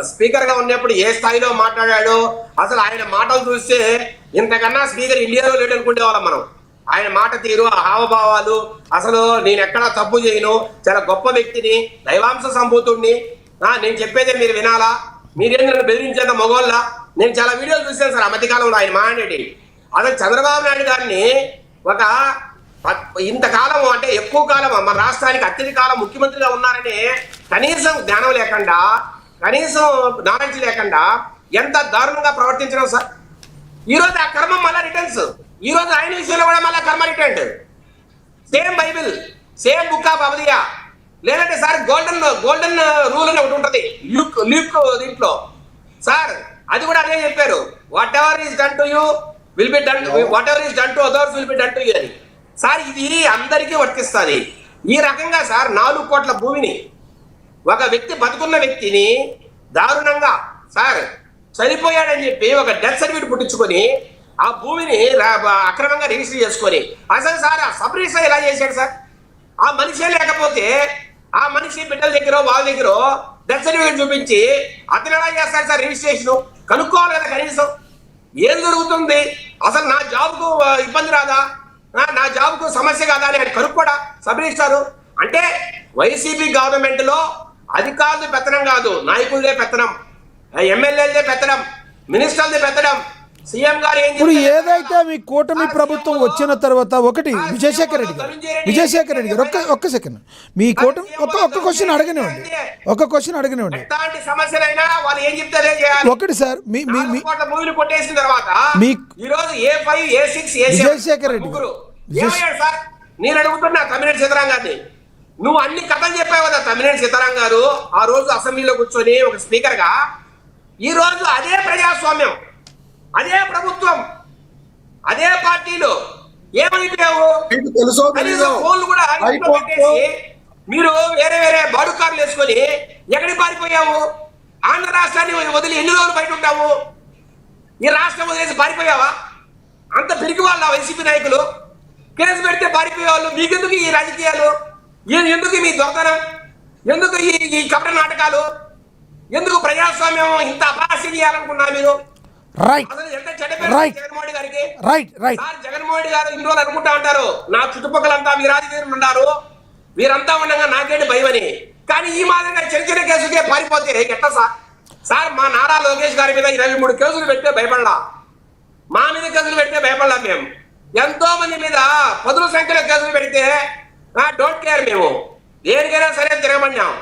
స్పీకర్ గా ఉన్నప్పుడు ఏ స్థాయిలో మాట్లాడాడో అసలు ఆయన మాటలు చూస్తే ఇంతకన్నా స్పీకర్ ఇండియాలో లేడు అనుకునే వాళ్ళం మనం. ఆయన మాట తీరు, హావభావాలు, అసలు నేను ఎక్కడా తప్పు చేయను, చాలా గొప్ప వ్యక్తిని, దైవాంశ సంభూతుడిని, నేను చెప్పేదే మీరు వినాలా, మీరేం నన్ను బెదిరించేంత మగోళ్ళ. నేను చాలా వీడియోలు చూశాను సార్ ఆ మధ్యకాలంలో ఆయన మాట్లాడేది. అసలు చంద్రబాబు నాయుడు గారిని ఇంతకాలం అంటే ఎక్కువ కాలం మన రాష్ట్రానికి అత్యధిక కాలం ముఖ్యమంత్రిగా ఉన్నారని కనీసం జ్ఞానం లేకుండా, కనీసం నాలెడ్జ్ లేకుండా ఎంత దారుణంగా ప్రవర్తించడం సార్. ఈ రోజు ఆ కర్మ మళ్ళా రిటర్న్స్, ఈ రోజు ఆయన విషయంలో కూడా మళ్ళా karma return. Same Bible, same book of అవధియా, లేదంటే సార్ గోల్డెన్ రూల్ అని ఒకటి ఉంటుంది ల్యూక్ దీంట్లో సార్, అది కూడా అదే చెప్పారు, what ever is done to you will be done, what ever is done to others will be done to you అని. సార్ ఇది అందరికీ వర్తిస్తుంది. ఈ రకంగా సార్ 4 కోట్ల భూమిని ఒక వ్యక్తి, బతుకున్న వ్యక్తిని దారుణంగా సార్ చనిపోయాడని చెప్పి ఒక డెత్ సర్టిఫికేట్ పుట్టించుకొని ఆ భూమిని అక్రమంగా రిజిస్టర్ చేసుకొని, అసలు సార్ ఆ సబ్ రిజిస్టర్ ఎలా చేశాడు సార్? ఆ మనిషే లేకపోతే ఆ మనిషి బిడ్డల దగ్గర వాళ్ళ దగ్గర డెత్ సర్టిఫికేట్ చూపించి అతను ఎలా చేస్తారు సార్ రిజిస్ట్రేషన్? కనుక్కోవాలి కదా కనీసం. ఏం జరుగుతుంది అసలు, నా జాబ్కు ఇబ్బంది రాదా, నా జాబ్కు సమస్య కాదా అని ఆయన కనుక్కోడా సబ్ రిజిస్టారు? అంటే వైసీపీ గవర్నమెంట్ లో అధికారులు పెత్తనం కాదు, నాయకులదే పెత్తనం, ఎమ్మెల్యేలదే పెత్తనం, మినిస్టర్లదే పెత్తనం. సీఎం గారు ఇప్పుడు ఏదైతే మీ కూటమి ప్రభుత్వం వచ్చిన తర్వాత ఒకటి విజయశేఖర్ రెడ్డి గారు ఒక్క సెకండ్, మీ కూటమి ఒక్క క్వశ్చన్ అడగనివ్వండి, ఎట్లాంటి సమస్యలైనా వాళ్ళు ఏం చెప్తారే చేయాలి. ఒకటి సార్, భూమిని కొట్టేసిన తర్వాత ఈ రోజు A5, A6, విజయశేఖర్ రెడ్డి గారు సార్, నేను అడుగుతున్నా తమ్మినేని సీతారాం గారిని, నువ్వు అన్ని కథలు చెప్పావు కదా తమ్మినేని సీతారాం గారు ఆ రోజు అసెంబ్లీలో కూర్చొని ఒక స్పీకర్ గా. ఈ రోజు అదే ప్రజాస్వామ్యం, అదే ప్రభుత్వం, అదే పార్టీలు ఏమైపోయావు? మీకు తెలుసో తెలీదో ఫోన్లు కూడా ఇంట్లో హైకోర్టు పెట్టేసి మీరు వేరే వేరే బాడుకారులు వేసుకొని ఎక్కడికి పారిపోయావు? ఆంధ్ర రాష్ట్రాన్ని వదిలి ఎన్ని రోజులు బయట ఉంటావు? ఈ రాష్ట్రం వదిలేసి పారిపోయావా? అంత పిరికి వాళ్ళ వైసీపీ నాయకులు కేసు పెడితే పారిపోయే వాళ్ళు. మీకెందుకు ఈ రాజకీయాలు? ఎందుకు మీ దొంగతనం? ఎందుకు ఈ కపట నాటకాలు? ఎందుకు ప్రజాస్వామ్యం ఇంత అపహాస్యం చేయాలనుకున్నా మీరు? రైట్ అసలు ఎంత చెడ్డ పేరు రైట్ జగన్మోహన్ రెడ్డి గారికి. Right right sir, Jaganmohan Reddy గారు ఇన్ని రోజులు అనుకుంటా ఉంటారు నా చుట్టుపక్కలంతా వీరాజకీయులు ఉన్నారు, వీరంతా ఉండగా నాకేంటి భయం అని. కానీ ఈ మాదిరిగా చిన్న చిన్న కేసులకే పారిపోతే ఎట్లా సార్? సార్, మా నారా లోకేష్ గారి మీద 23 కేసులు పెడితే భయపడలా, మా మీద కేసులు పెడితే భయపడలా. మేము ఎంతో మంది మీద 10ల సంఖ్యలో కేసులు పెడితే డోంట్ కేర్, మేము దేనికైనా సరే తిరగమన్నాం.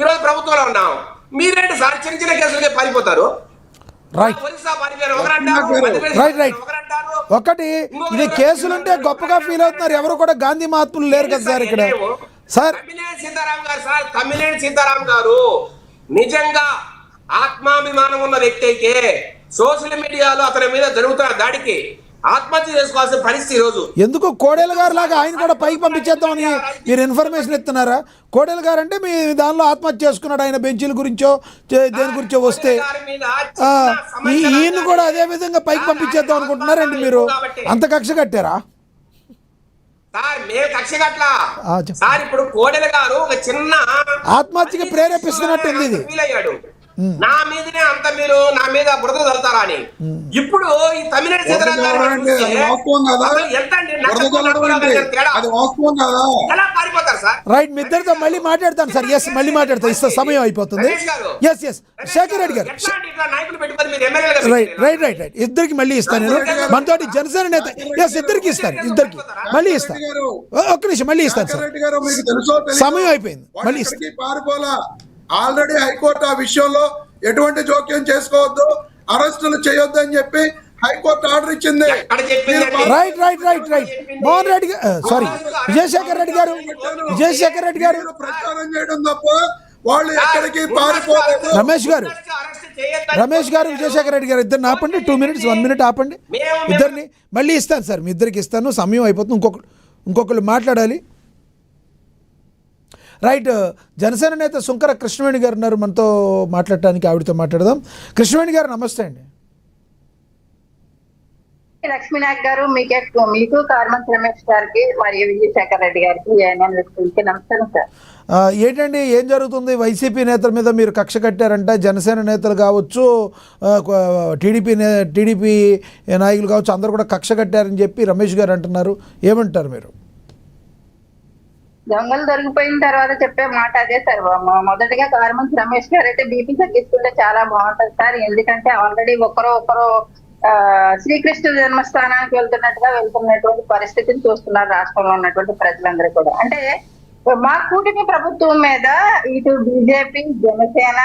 ఈరోజు ప్రభుత్వంలో ఉన్నాం. మీరేంటి సార్ చిన్న చిన్న కేసులకే పారిపోతారు? రైట్ ఒరిస్సా పారిపోయారు ఒకరంటారు, రైట్ రైట్ ఒకరంటారు. ఒకటి ఇది కేసులుంటే గొప్పగా ఫీల్ అవుతున్నారు. ఎవరు కూడా గాంధీ మహాత్ములు లేరు కదా సార్ ఇక్కడ. సార్ తమ్మినేని సీతారాం గారు, సార్ తమ్మినేని సీతారాం గారు నిజంగా ఆత్మాభిమానం ఉన్న వ్యక్తి అయితే సోషల్ మీడియాలో అతని మీద జరుగుతున్న దాడికి ఆత్మహత్య చేసుకోవాల్సిన పరిస్థితి ఈరోజు. ఎందుకు కోడెల గారు లాగా ఆయన కూడా పైకి పంపించేద్దామని మీరు ఇన్ఫర్మేషన్ ఇస్తున్నారా? కోడెల గారు అంటే మీ దానిలో ఆత్మహత్య చేసుకున్నాడు ఆయన బెంచీల గురించో దేని గురించో వస్తే ఈయన కూడా అదే విధంగా పైకి పంపించేద్దాం అనుకుంటున్నారండి మీరు? అంత కక్ష కట్టారా సార్? మేము కక్ష కట్లా చెప్పండి. సార్. ఇప్పుడు కోడెల గారు ఒక చిన్న ఆత్మహత్యకి ప్రేరేపిస్తున్నట్టుంది ఇది. ఫీల్ అయ్యాడు, నా మీదనే అంత మీరు నా మీద బురద చల్లుతారా అని. ఇప్పుడు ఈ తమిళనాడు సీతారాం గారు ఎలా పారిపోతారు సార్? రైట్, మీ ఇద్దరితో మళ్ళీ మాట్లాడతాను సార్. ఎస్, మళ్ళీ మాట్లాడతాను. ఇస్తా, సమయం అయిపోతుంది. ఎస్ ఎస్ శేఖర్ రెడ్డి గారు, నాయకులు పెట్టుకొని మీరు ఎమ్మెల్యేలుగా రైట్ రైట్ రైట్ రైట్ ఇద్దరికి మళ్ళీ ఇస్తాను నేను. మనతోటి జనసేన నేత ఎస్ ఇద్దరికి ఇస్తాను, ఇద్దరికి మళ్ళీ ఇస్తాను. ఒక్క నిమిషం, మళ్ళీ ఇస్తాను సార్. రెడ్డి గారు మీకు తెలుసో సమయం అయిపోయింది, మళ్ళీ ఇస్తాను. పారిపోలా. ఆల్రెడీ హైకోర్టు ఆ విషయంలో ఎటువంటి జోక్యం చేసుకోవద్దు, అరెస్టులు చేయొద్దు అని చెప్పి హైకోర్టు ఆర్డర్ ఇచ్చింది. Right right right right Mohan Reddy గారు, సారీ విజయశేఖర్ రెడ్డి గారు, విజయశేఖర్ రెడ్డి గారు ప్రచారం చేయడం తప్ప వాళ్ళు ఎక్కడికి పారిపోలేదు. రమేష్ గారు, రమేష్ గారు, విజయశేఖర్ రెడ్డి గారు ఇద్దరిని ఆపండి. 2 minutes 1 minute ఆపండి ఇద్దరిని. మళ్ళీ ఇస్తాను సార్, మీ ఇద్దరికి ఇస్తాను. సమయం అయిపోతుంది, ఇంకొకళ్ళు మాట్లాడాలి. రైట్, జనసేన నేత సుంకర కృష్ణవేణి గారు ఉన్నారు మనతో మాట్లాడటానికి. ఆవిడతో మాట్లాడదాం. కృష్ణవేణి గారు నమస్తే అండి. లక్ష్మీనాయక్ గారు, మీకు కార్మంత్ రమేష్ గారికి మరియు విజయశేఖర్ రెడ్డి గారికి నమస్కారం సార్. ఏంటండి ఏం జరుగుతుంది? వైసీపీ నేతల మీద మీరు కక్ష కట్టారంట. జనసేన నేతలు కావచ్చు, టీడీపీ నాయకులు కావచ్చు, అందరూ కూడా కక్ష కట్టారని చెప్పి రమేష్ గారు అంటున్నారు. ఏమంటారు మీరు? దొంగలు దొరికిపోయిన తర్వాత చెప్పే మాట అదే సార్. మొదటిగా కార్మంత్ రమేష్ గారు అయితే బీపీ తగ్గిస్తుంటే చాలా బాగుంటది సార్. ఎందుకంటే ఆల్రెడీ ఒకరు శ్రీకృష్ణ జన్మస్థానానికి వెళ్తున్నటువంటి పరిస్థితిని చూస్తున్నారు రాష్ట్రంలో ఉన్నటువంటి ప్రజలందరూ కూడా. అంటే మా కూటమి ప్రభుత్వం మీద ఇటు బీజేపీ, జనసేన,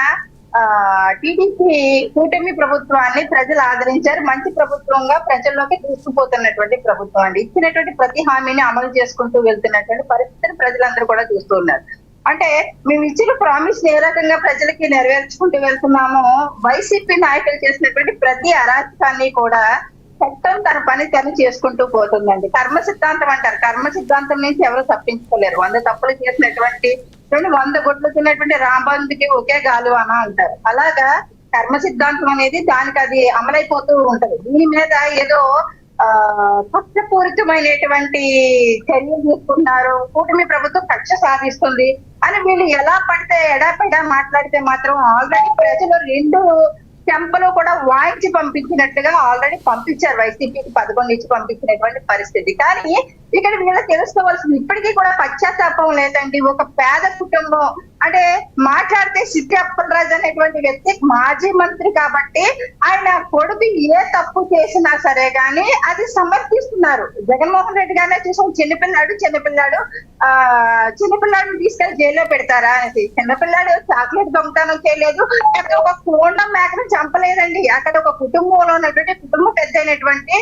టీడీపీ కూటమి ప్రభుత్వాన్ని ప్రజలు ఆదరించారు. మంచి ప్రభుత్వంగా ప్రజల్లోకి తీసుకుపోతున్నటువంటి ప్రభుత్వం అండి. ఇచ్చినటువంటి ప్రతి హామీని అమలు చేసుకుంటూ వెళ్తున్నటువంటి పరిస్థితిని ప్రజలందరూ కూడా చూస్తూ ఉన్నారు. అంటే మేము ఇచ్చిన ప్రామిస్ ఏ రకంగా ప్రజలకి నెరవేర్చుకుంటూ వెళ్తున్నామో, వైసీపీ నాయకులు చేసినటువంటి ప్రతి అరాచకాన్ని కూడా చట్టం తన పని తను చేసుకుంటూ పోతుందండి. కర్మ సిద్ధాంతం అంటారు. కర్మ సిద్ధాంతం నుంచి ఎవరు తప్పించుకోలేరు. 100 తప్పులు చేసినటువంటి 100 గుడ్లు తిన్నటువంటి రాంబందుకి ఒకే గాలువాన అంటారు. అలాగా కర్మ సిద్ధాంతం అనేది దానికి అది అమలైపోతూ ఉంటది. దీని మీద ఏదో కక్షపూరితమైనటువంటి చర్యలు తీసుకున్నారు, కూటమి ప్రభుత్వం కక్ష సాధిస్తుంది అని వీళ్ళు ఎలా పడితే ఎడాపెడా మాట్లాడితే మాత్రం ఆల్రెడీ ప్రజలు 2 చెంపలు కూడా వాయించి పంపించినట్టుగా ఆల్రెడీ పంపించారు. వైసీపీకి 11 ఇచ్చి పంపించినటువంటి పరిస్థితి. కానీ ఇక్కడ వీళ్ళు తెలుసుకోవాల్సింది ఇప్పటికీ కూడా పశ్చాత్తాపం లేదండి. ఒక పేద కుటుంబం అంటే మాట్లాడితే సిట్టి అప్పలరాజు అనేటువంటి వ్యక్తి మాజీ మంత్రి కాబట్టి ఆయన కొడుకు ఏ తప్పు చేసినా సరే గాని అది సమర్థిస్తున్నారు. జగన్మోహన్ రెడ్డి గానే చూసాం, చిన్నపిల్లాడు తీసుకెళ్లి జైల్లో పెడతారా అనేసి. చిన్నపిల్లాడు చాక్లెట్ దొంగతనం చేయలేదు, అక్కడ ఒక కోండం మేకను చంపలేదండి. అక్కడ ఒక కుటుంబంలో ఉన్నటువంటి కుటుంబ పెద్ద అయినటువంటి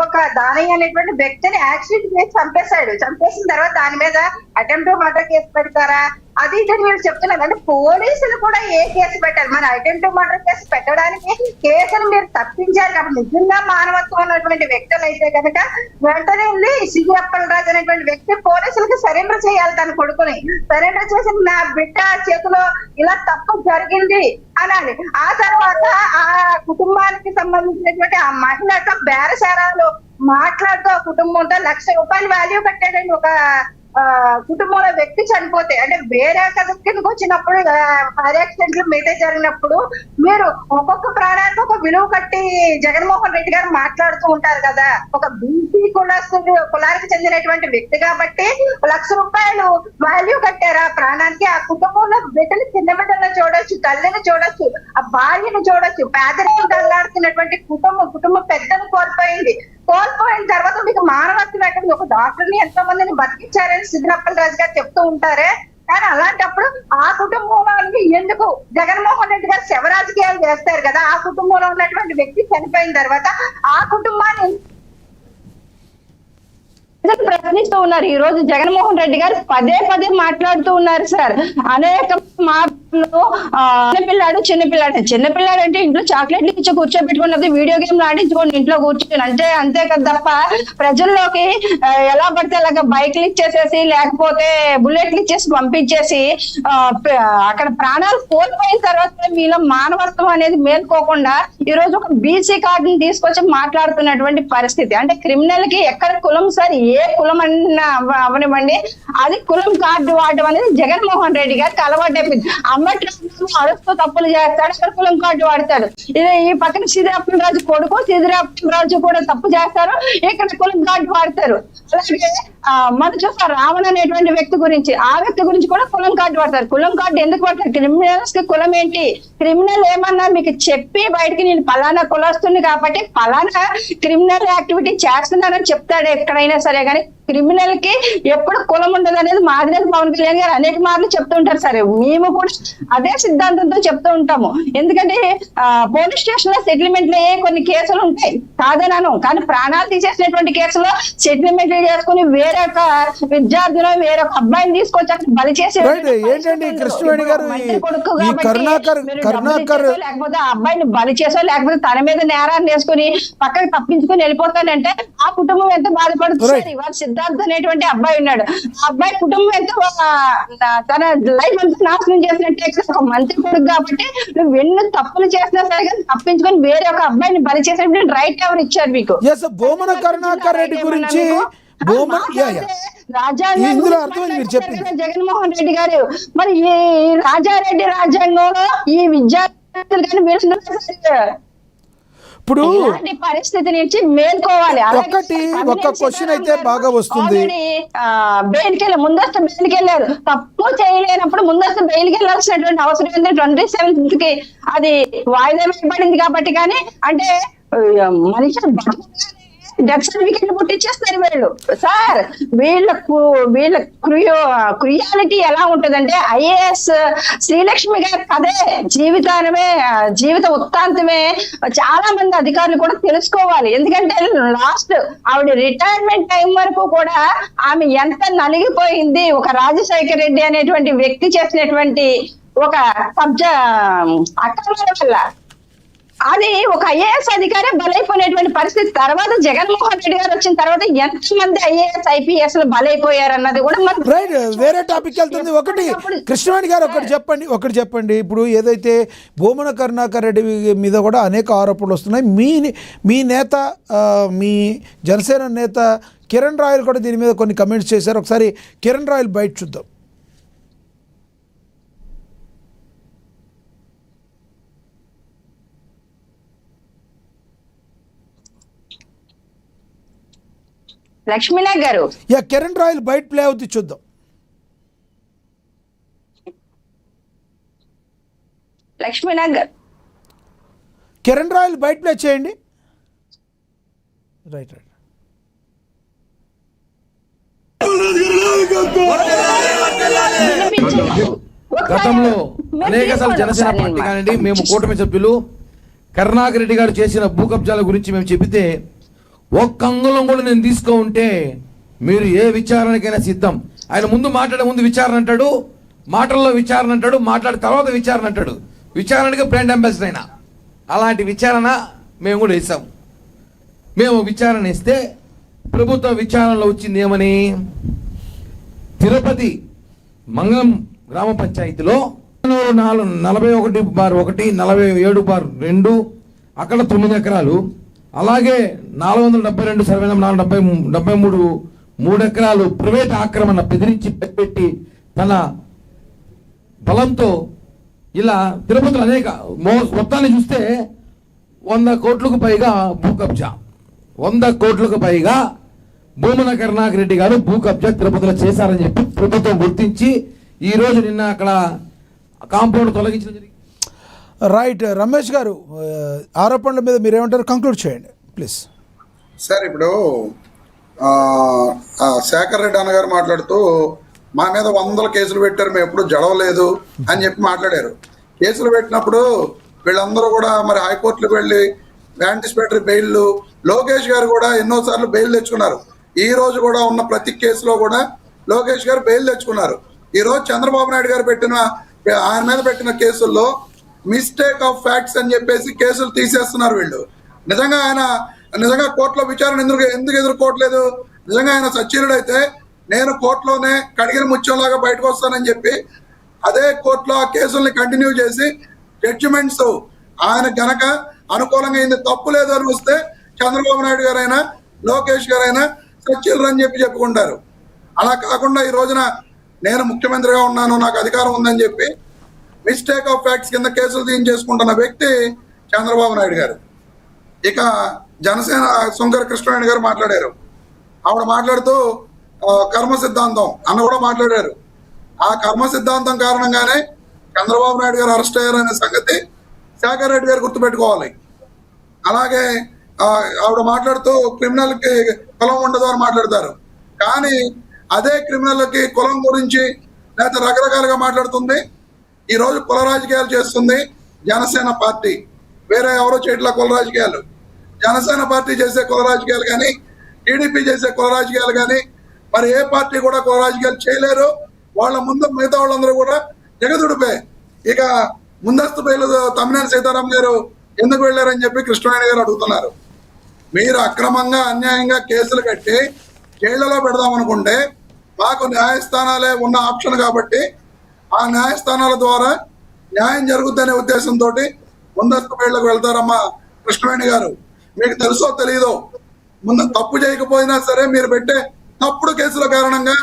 ఒక దానయ్య అనేటువంటి వ్యక్తిని యాక్సిడెంట్ చంపేశాడు. చంపేసిన తర్వాత దాని మీద అటెంప్ట్ మర్డర్ కేసు పెడతారా, అది ఇది మీరు చెప్తున్నారు. అంటే పోలీసులు కూడా ఏ కేసు పెట్టారు? మన అటెంప్ట్ మర్డర్ కేసు పెట్టడానికి కేసులు మీరు తప్పించారు కాబట్టి నిజంగా మానవత్వం ఉన్నటువంటి వ్యక్తులు అయితే కనుక వెంటనే వెళ్ళి సిరి అప్పలరాజు అనేటువంటి వ్యక్తి పోలీసులకు సరెండర్ చేయాలి. తన కొడుకుని సరెండర్ చేసి నా బిడ్డ చేతిలో ఇలా తప్పు జరిగింది అనాలి. ఆ తర్వాత ఆ కుటుంబానికి సంబంధించినటువంటి ఆ మహిళతో బేరసారాలు మాట్లాడుతూ ఆ కుటుంబంతో ₹1,00,000 వాల్యూ కట్టాడండి. ఒక కుటుంబంలో వ్యక్తి చనిపోతే, అంటే వేరే కిందకు వచ్చినప్పుడు ఫైర్ యాక్సిడెంట్లు మిగతా జరిగినప్పుడు మీరు ఒక్కొక్క ప్రాణానికి ఒక విలువ కట్టి జగన్మోహన్ రెడ్డి గారు మాట్లాడుతూ ఉంటారు కదా. ఒక బీసీ కులానికి చెందినటువంటి వ్యక్తి కాబట్టి ₹1,00,000 వాల్యూ కట్టారు ఆ ప్రాణానికి. ఆ కుటుంబంలో బిడ్డలు, చిన్న బిడ్డలను చూడొచ్చు, తల్లిని చూడొచ్చు, ఆ భార్యను చూడొచ్చు. పేదరికం కల్లాడుతున్నటువంటి కుటుంబం పెద్దను కోల్పోయిన తర్వాత మీకు మానవత్వం ఎక్కడ? ఒక డాక్టర్ని ఎంతో మందిని బతికించారని సిరి అప్పలరాజు గారు చెప్తూ ఉంటారే. కానీ అలాంటప్పుడు ఆ కుటుంబంలో ఎందుకు జగన్మోహన్ రెడ్డి గారు శవ రాజకీయాలు చేస్తారు కదా? ఆ కుటుంబంలో ఉన్నటువంటి వ్యక్తి చనిపోయిన తర్వాత ఆ కుటుంబాన్ని ప్రశ్నిస్తూ ఉన్నారు. ఈ రోజు జగన్మోహన్ రెడ్డి గారు పదే మాట్లాడుతూ ఉన్నారు సార్. అనేక మార్పులు చిన్నపిల్లాడు అంటే ఇంట్లో చాక్లెట్లు ఇచ్చి కూర్చోబెట్టుకున్నది, వీడియో గేమ్ ఆడించుకోండి ఇంట్లో కూర్చొని అంతే కదా తప్ప ప్రజల్లోకి ఎలా పడితే అలాగా బైక్లు ఇచ్చేసేసి లేకపోతే బుల్లెట్లు ఇచ్చేసి పంపించేసి అక్కడ ప్రాణాలు కోల్పోయిన తర్వాత మీలో మానవత్వం అనేది మేల్కోకుండా ఈ రోజు ఒక బీసీ కార్డుని తీసుకొచ్చి మాట్లాడుతున్నటువంటి పరిస్థితి. అంటే క్రిమినల్ కి ఎక్కడ కులం సార్, ఏ కులం అన్నా అవనివ్వండి, అది కులం కార్డు వాడడం అనేది జగన్మోహన్ రెడ్డి గారికి అలవాటు అయిపోయింది. అమ్మటి అరుస్తూ తప్పులు చేస్తాడు, అక్కడ కులం కార్డు వాడతాడు. ఈ పక్కన సిరి అప్పలరాజు కొడుకు సిరి అప్పలరాజు కూడా తప్పు చేస్తారు, ఇక్కడ కులం కార్డు వాడతారు. అలాగే మనం చూస్తాం రావణ్ అనేటువంటి వ్యక్తి గురించి, ఆ వ్యక్తి గురించి కూడా కులం కార్డు వాడతారు. కులం కార్డు ఎందుకు వాడతారు? క్రిమినల్స్ కి కులం ఏంటి? క్రిమినల్ ఏమన్నా మీకు చెప్పి బయటికి నేను పలానా కులస్తుంది కాబట్టి పలానా క్రిమినల్ యాక్టివిటీ చేస్తున్నానని చెప్తాడు ఎక్కడైనా సరే. కానీ క్రిమినల్ కి ఎప్పుడు కులం ఉండదు అనేది మాదిరేని పవన్ కళ్యాణ్ గారు అనేక మార్లు చెప్తూ ఉంటారు సరే. మేము కూడా అదే సిద్ధాంతంతో చెప్తూ ఉంటాము. ఎందుకంటే పోలీస్ స్టేషన్ లో సెటిల్మెంట్లు అయ్యే కొన్ని కేసులు ఉంటాయి కాదనాను, కానీ ప్రాణాలు తీసేసినటువంటి కేసులో సెటిల్మెంట్లు చేసుకుని వేరొక విద్యార్థులు వేరొక అబ్బాయిని తీసుకొచ్చి అక్కడ బలి చేసి ఏంటండి కృష్ణవేణి గారు ఈ కరుణాకర్ లేకపోతే ఆ అబ్బాయిని బలి చేసో లేకపోతే తన మీద నేరాన్ని వేసుకుని పక్కకి తప్పించుకుని వెళ్ళిపోతానంటే ఆ కుటుంబం ఎంత బాధపడుతుంది. ఇవాళ సిద్ధార్థ్ అనేటువంటి అబ్బాయి ఉన్నాడు, ఆ అబ్బాయి కుటుంబం ఎంతో తన లైఫ్ అంతా నాశనం చేసినట్టే. ఒక మంత్రి కొడుకు కాబట్టి నువ్వు ఎన్నో తప్పులు చేసినా సరే కానీ తప్పించుకొని వేరే ఒక అబ్బాయిని బలి చేసినప్పుడు రైట్ ఎవరు ఇచ్చారు మీకు? బొమ్మన కరుణాకర్ రెడ్డి గురించి జగన్మోహన్ రెడ్డి గారు మరి ఈ రాజారెడ్డి రాజ్యాంగంలో ఈ విద్యార్థులు కానీ ఇప్పుడు పరిస్థితి నుంచి మేల్కోవాలి. ఒక్క క్వశ్చన్ అయితే బాగా వస్తుంది. బెయిల్కి ముందస్తు బెయిల్కి వెళ్ళారు, తప్పు చేయలేనప్పుడు ముందస్తు బెయిల్కి వెళ్ళాల్సినటువంటి అవసరం ఏంటంటే 27th కి అది వాయిదా వేయబడింది కాబట్టి. కానీ అంటే మనిషి డెత్ సర్టిఫికెట్ పుట్టించేస్తారు వీళ్ళు సార్. వీళ్ళ క్రియాలిటీ ఎలా ఉంటుందంటే ఐఏఎస్ శ్రీలక్ష్మి గారి కదే జీవిత వృత్తాంతమే చాలా మంది అధికారులు కూడా తెలుసుకోవాలి. ఎందుకంటే లాస్ట్ ఆవిడ రిటైర్మెంట్ టైం వరకు కూడా ఆమె ఎంత నలిగిపోయింది ఒక రాజశేఖర్ రెడ్డి అనేటువంటి వ్యక్తి చేసినటువంటి ఒక అక్రమాల వల్ల. అది ఒక ఐఏఎస్ అధికారి బలైపోయినటువంటి పరిస్థితి. తర్వాత జగన్మోహన్ రెడ్డి గారు వచ్చిన తర్వాత ఎంతమంది ఐఏఎస్ ఐపీఎస్ బలైపోయారు అన్నది కూడా వేరే టాపిక్ వెళ్తుంది. కృష్ణవేణి గారు ఒకటి చెప్పండి. ఇప్పుడు ఏదైతే బొమ్మన కరుణాకర్ రెడ్డి మీద కూడా అనేక ఆరోపణలు వస్తున్నాయి. మీ నేత మీ జనసేన నేత కిరణ్ రాయల్ కూడా దీని మీద కొన్ని కమెంట్స్ చేశారు. ఒకసారి కిరణ్ రాయల్ బయట చూద్దాం. లక్ష్మీనాయక్ గారు కిరణ్ రాయల్ బయట ప్లే అవుతుంది చూద్దాం. లక్ష్మీనాయక్ గారు కిరణ్ రాయల్ బయట ప్లే చేయండి. రైట్ గతంలో అనేకసార్లు జనసేన పార్టీ కానివ్వండి, మేము కూటమి సభ్యులు కరుణాకర్ రెడ్డి గారు చేసిన భూ కబ్జాల గురించి మేము చెబితే ఒక్క అంగుళం కూడా నేను తీసుకో ఉంటే మీరు ఏ విచారణకైనా సిద్ధం. ఆయన ముందు మాట్లాడే ముందు విచారణ అంటాడు, మాటల్లో విచారణ అంటాడు, మాట్లాడిన తర్వాత విచారణ అంటాడు. విచారణకి బ్రాండ్ అంబాసిడర్ అయినా అలాంటి విచారణ మేము కూడా ఇస్తాం. మేము విచారణ ఇస్తే ప్రభుత్వ విచారణలో వచ్చింది ఏమని, తిరుపతి మంగళం గ్రామ పంచాయతీలో 41/1, 47/2 అక్కడ 9 ఎకరాలు, అలాగే 472 సర్వే నెంబర్ 473 3 ఎకరాలు ప్రైవేట్ ఆక్రమణ బెదిరించి పెట్టి తన బలంతో ఇలా తిరుపతిలో అనేక మొత్తాన్ని చూస్తే 100 కోట్లకు పైగా భూ కబ్జా, 100 కోట్లకు పైగా భూమన కరుణాకర్ రెడ్డి గారు భూ కబ్జా తిరుపతిలో చేశారని చెప్పి ప్రభుత్వం గుర్తించి ఈ రోజు నిన్న అక్కడ కాంపౌండ్ తొలగించడం జరిగింది. రైట్ రమేష్ గారు, ఆరోపణల మీద మీరు ఏమంటారు, కంక్లూడ్ చేయండి ప్లీజ్. సార్ ఇప్పుడు శేఖర్ రెడ్డి అన్నగారు మాట్లాడుతూ మా మీద 100 కేసులు పెట్టారు, మేము ఎప్పుడు జడవలేదు అని చెప్పి మాట్లాడారు. కేసులు పెట్టినప్పుడు వీళ్ళందరూ కూడా మరి హైకోర్టులకు వెళ్ళి యాంటిసిపేటరీ బెయిల్, లోకేష్ గారు కూడా ఎన్నోసార్లు బెయిల్ తెచ్చుకున్నారు. ఈ రోజు కూడా ఉన్న ప్రతి కేసులో కూడా లోకేష్ గారు బెయిల్ తెచ్చుకున్నారు. ఈ రోజు చంద్రబాబు నాయుడు గారు ఆయన మీద పెట్టిన కేసుల్లో మిస్టేక్ ఆఫ్ ఫ్యాక్ట్స్ అని చెప్పేసి కేసులు తీసేస్తున్నారు వీళ్ళు. నిజంగా కోర్టులో విచారణ ఎందుకు ఎదుర్కోవట్లేదు? నిజంగా ఆయన సచ్చీలుడైతే నేను కోర్టులోనే కడిగిన ముత్యంలాగా బయటకు వస్తానని చెప్పి అదే కోర్టులో ఆ కేసుల్ని కంటిన్యూ చేసి జడ్జిమెంట్స్ ఆయన గనక అనుకూలంగా అయింది, తప్పు లేదు అని వస్తే చంద్రబాబు నాయుడు గారైనా లోకేష్ గారైనా సచ్చీలు అని చెప్పి చెప్పుకుంటారు. అలా కాకుండా ఈ రోజున నేను ముఖ్యమంత్రిగా ఉన్నాను, నాకు అధికారం ఉందని చెప్పి మిస్టేక్ ఆఫ్ ఫ్యాక్ట్స్ కింద కేసులు తీయించేసుకుంటున్న వ్యక్తి చంద్రబాబు నాయుడు గారు. ఇక జనసేన శంకర కృష్ణారెడ్డి గారు మాట్లాడారు. ఆవిడ మాట్లాడుతూ కర్మ సిద్ధాంతం అన్న కూడా మాట్లాడారు. ఆ కర్మ సిద్ధాంతం కారణంగానే చంద్రబాబు నాయుడు గారు అరెస్ట్ అయ్యారనే సంగతి శేఖర్ రెడ్డి గారు గుర్తుపెట్టుకోవాలి. అలాగే ఆవిడ మాట్లాడుతూ క్రిమినల్కి కులం ఉండదు అని మాట్లాడతారు. కానీ అదే క్రిమినల్కి కులం గురించి లేకపోతే రకరకాలుగా మాట్లాడుతుంది. ఈరోజు కుల రాజకీయాలు చేస్తుంది జనసేన పార్టీ. వేరే ఎవరో చేయట్లా కుల రాజకీయాలు. జనసేన పార్టీ చేసే కుల రాజకీయాలు కానీ, టీడీపీ చేసే కుల రాజకీయాలు కానీ మరి ఏ పార్టీ కూడా కుల రాజకీయాలు చేయలేరు. వాళ్ళ ముందు మిగతా వాళ్ళందరూ కూడా జగదుడిపే. ఇక ముందస్తు బెయిల్ తమ్మినేని సీతారాం గారు ఎందుకు వెళ్ళారని చెప్పి కృష్ణారెడ్డి గారు అడుగుతున్నారు. మీరు అక్రమంగా అన్యాయంగా కేసులు కట్టి జైళ్లలో పెడదామనుకుంటే మాకు న్యాయస్థానాలే ఉన్న ఆప్షన్ కాబట్టి ఆ న్యాయస్థానాల ద్వారా న్యాయం జరుగుద్దనే ఉద్దేశంతో ముందస్తు బెయిల్లకు వెళ్తారమ్మా కృష్ణవేణి గారు. మీకు తెలుసో తెలీదో, తప్పు చేయకపోయినా సరే మీరు పెట్టే తప్పుడు కేసుల కారణంగా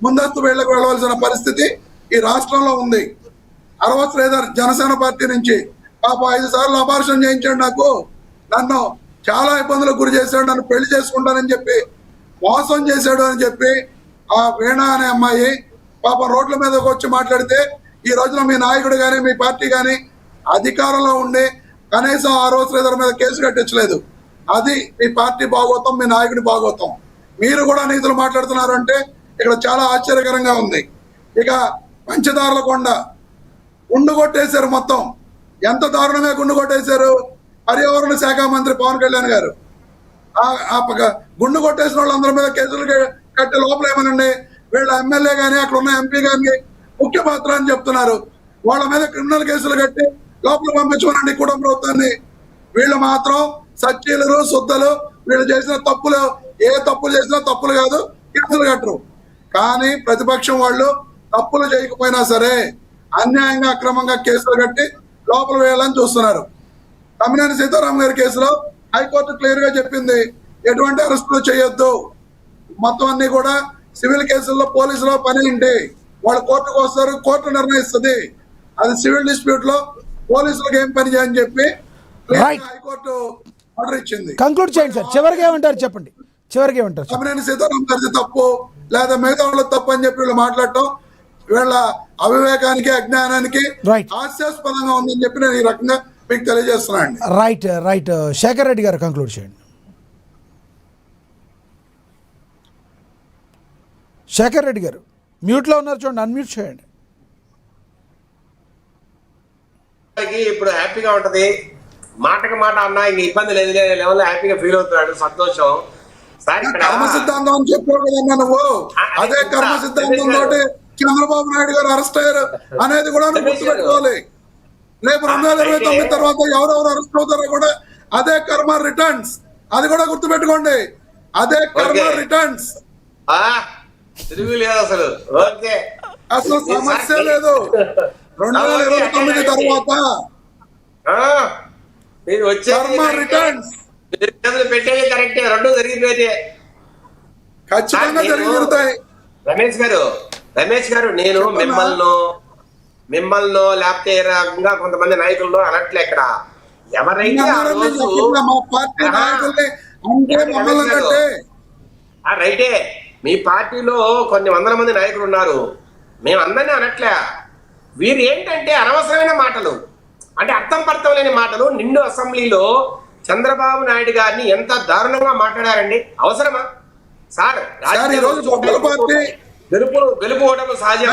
ముందస్తు బెయిల్లకు వెళ్ళవలసిన పరిస్థితి ఈ రాష్ట్రంలో ఉంది. అరవ శ్రీధర్ జనసేన పార్టీ నుంచి పాప 5 సార్లు అబార్షన్ చేయించాడు, నన్ను చాలా ఇబ్బందులకు గురి చేశాడు, నన్ను పెళ్లి చేసుకుంటానని చెప్పి మోసం చేశాడు అని చెప్పి ఆ వీణ అనే అమ్మాయి పాప రోడ్ల మీదకి వచ్చి మాట్లాడితే ఈ రోజున మీ నాయకుడు కానీ మీ పార్టీ కానీ అధికారంలో ఉండి కనీసం ఆ రోజు శ్రీధర్ మీద కేసు కట్టించలేదు. అది మీ పార్టీ భాగోతం, మీ నాయకుడి భాగోతం. మీరు కూడా నీతులు మాట్లాడుతున్నారు అంటే ఇక్కడ చాలా ఆశ్చర్యకరంగా ఉంది. ఇక పంచదారుల కొండ గుండు కొట్టేశారు. మొత్తం ఎంత దారుణంగా గుండు కొట్టేశారు. పర్యావరణ శాఖ మంత్రి పవన్ కళ్యాణ్ గారు గుండు కొట్టేసిన వాళ్ళందరి మీద కేసులు కట్టే లోపల ఏమనండి, వీళ్ళ ఎమ్మెల్యే కానీ అక్కడ ఉన్న ఎంపీ కానీ ముఖ్య పాత్ర అని చెప్తున్నారు. వాళ్ళ మీద క్రిమినల్ కేసులు కట్టి లోపల పంపించమనండి కుటుంబ ప్రభుత్వాన్ని. వీళ్ళు మాత్రం సచ్చీలు శుద్ధలు, వీళ్ళు చేసిన తప్పులు ఏ తప్పులు చేసినా తప్పులు కాదు, కేసులు కట్టరు. కానీ ప్రతిపక్షం వాళ్ళు తప్పులు చేయకపోయినా సరే అన్యాయంగా అక్రమంగా కేసులు కట్టి లోపల వేయాలని చూస్తున్నారు. తమ్మినేని సీతారాం గారి కేసులో హైకోర్టు క్లియర్ గా చెప్పింది, ఎటువంటి అరెస్టులు చేయొద్దు. మొత్తం అన్ని కూడా సివిల్ కేసుల్లో పోలీసులో పని ఏంటి, వాళ్ళు కోర్టుకు వస్తారు, కోర్టు నిర్ణయిస్తుంది. అది సివిల్ డిస్ప్యూట్ లో పోలీసులకు ఏం పని చేయని చెప్పి హైకోర్టు ఆర్డర్ ఇచ్చింది. కంక్లూడ్ చేయండి సార్, చివరికి ఏమంటారు చెప్పండి. చివరికి ఏమంటారు? తమ్మినేని సీతారాం గారిది తప్పు లేదా మిగతా వాళ్ళు తప్పు అని చెప్పి వీళ్ళు మాట్లాడటం వీళ్ళ అవివేకానికి అజ్ఞానానికి హాస్యాస్పదంగా ఉందని చెప్పి నేను ఈ రకంగా మీకు తెలియజేస్తున్నాను. రైట్ శేఖర్ రెడ్డి గారు కంక్లూడ్ చేయండి. శేఖర్ రెడ్డి గారు మ్యూట్లో ఉన్నారు, చూడండి, అన్మ్యూట్ చేయండి. ఇప్పుడు హ్యాపీగా ఉంటది, మాటకి మాట అన్నా ఇంక ఇబ్బంది లేదు లెవెల్లో హ్యాపీగా ఫీల్ అవుతున్నాడు, సంతోషం. సార్ ఇక్కడ కర్మ సిద్ధాంతం అని చెప్పావు కదన్నా నువ్వు. అదే కర్మ సిద్ధాంతం తోటి చంద్రబాబు నాయుడు గారు అరెస్ట్ అయ్యారు అనేది కూడా నువ్వు గుర్తుపెట్టుకోవాలి. రేపు 2029 తర్వాత ఎవరెవరు అరెస్ట్ అవుతారో కూడా అదే కర్మ రిటర్న్స్, అది కూడా గుర్తుపెట్టుకోండి. అదే కర్మ రిటర్న్స్, తిరుగు లేదు అసలు. ఓకే, అసలు సమస్య లేదు. 2029 తర్వాత మీరు వచ్చే కర్మ రిటర్న్స్ పెట్టేది కరెక్టే, రెండు జరిగిపోయితే ఖచ్చితంగా జరుగుతాయి. రమేష్ గారు నేను మిమ్మల్ని లేకపోతే ఏ రకంగా కొంతమంది నాయకుల్లో అనట్లే. ఇక్కడ ఎవరైతే ఆ రోజు మా పార్టీ నాయకుల్ని అంటే మమ్మల్ని అంటే రైటే, మీ పార్టీలో కొన్ని వందల మంది నాయకులు ఉన్నారు, మేము అందరినీ అనట్లే. వీరు ఏంటంటే అనవసరమైన మాటలు, అంటే అర్థం పర్థం లేని మాటలు. నిండు అసెంబ్లీలో చంద్రబాబు నాయుడు గారిని ఎంత దారుణంగా మాట్లాడారండి, అవసరమా సార్? గెలుపు ఓటమి సహజం.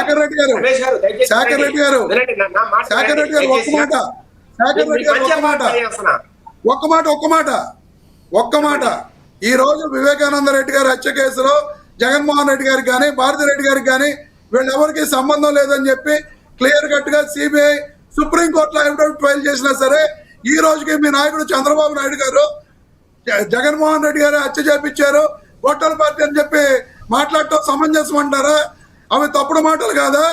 రమేష్ గారు ఒక్క మాట ఈ రోజు వివేకానంద రెడ్డి గారి హత్య కేసులో జగన్మోహన్ రెడ్డి గారికి కానీ భారతి రెడ్డి గారికి కానీ వీళ్ళెవరికి సంబంధం లేదని చెప్పి క్లియర్ కట్ గా సిబిఐ సుప్రీంకోర్టులో ఎవిడెన్స్ ఫైల్ చేసినా సరే ఈ రోజుకి మీ నాయకుడు చంద్రబాబు నాయుడు గారు జగన్మోహన్ రెడ్డి గారు హత్య చేపించారు గొట్టల పార్టీ అని చెప్పి మాట్లాడటం సమంజసం అంటారా? అవి తప్పుడు మాటలు కాదా?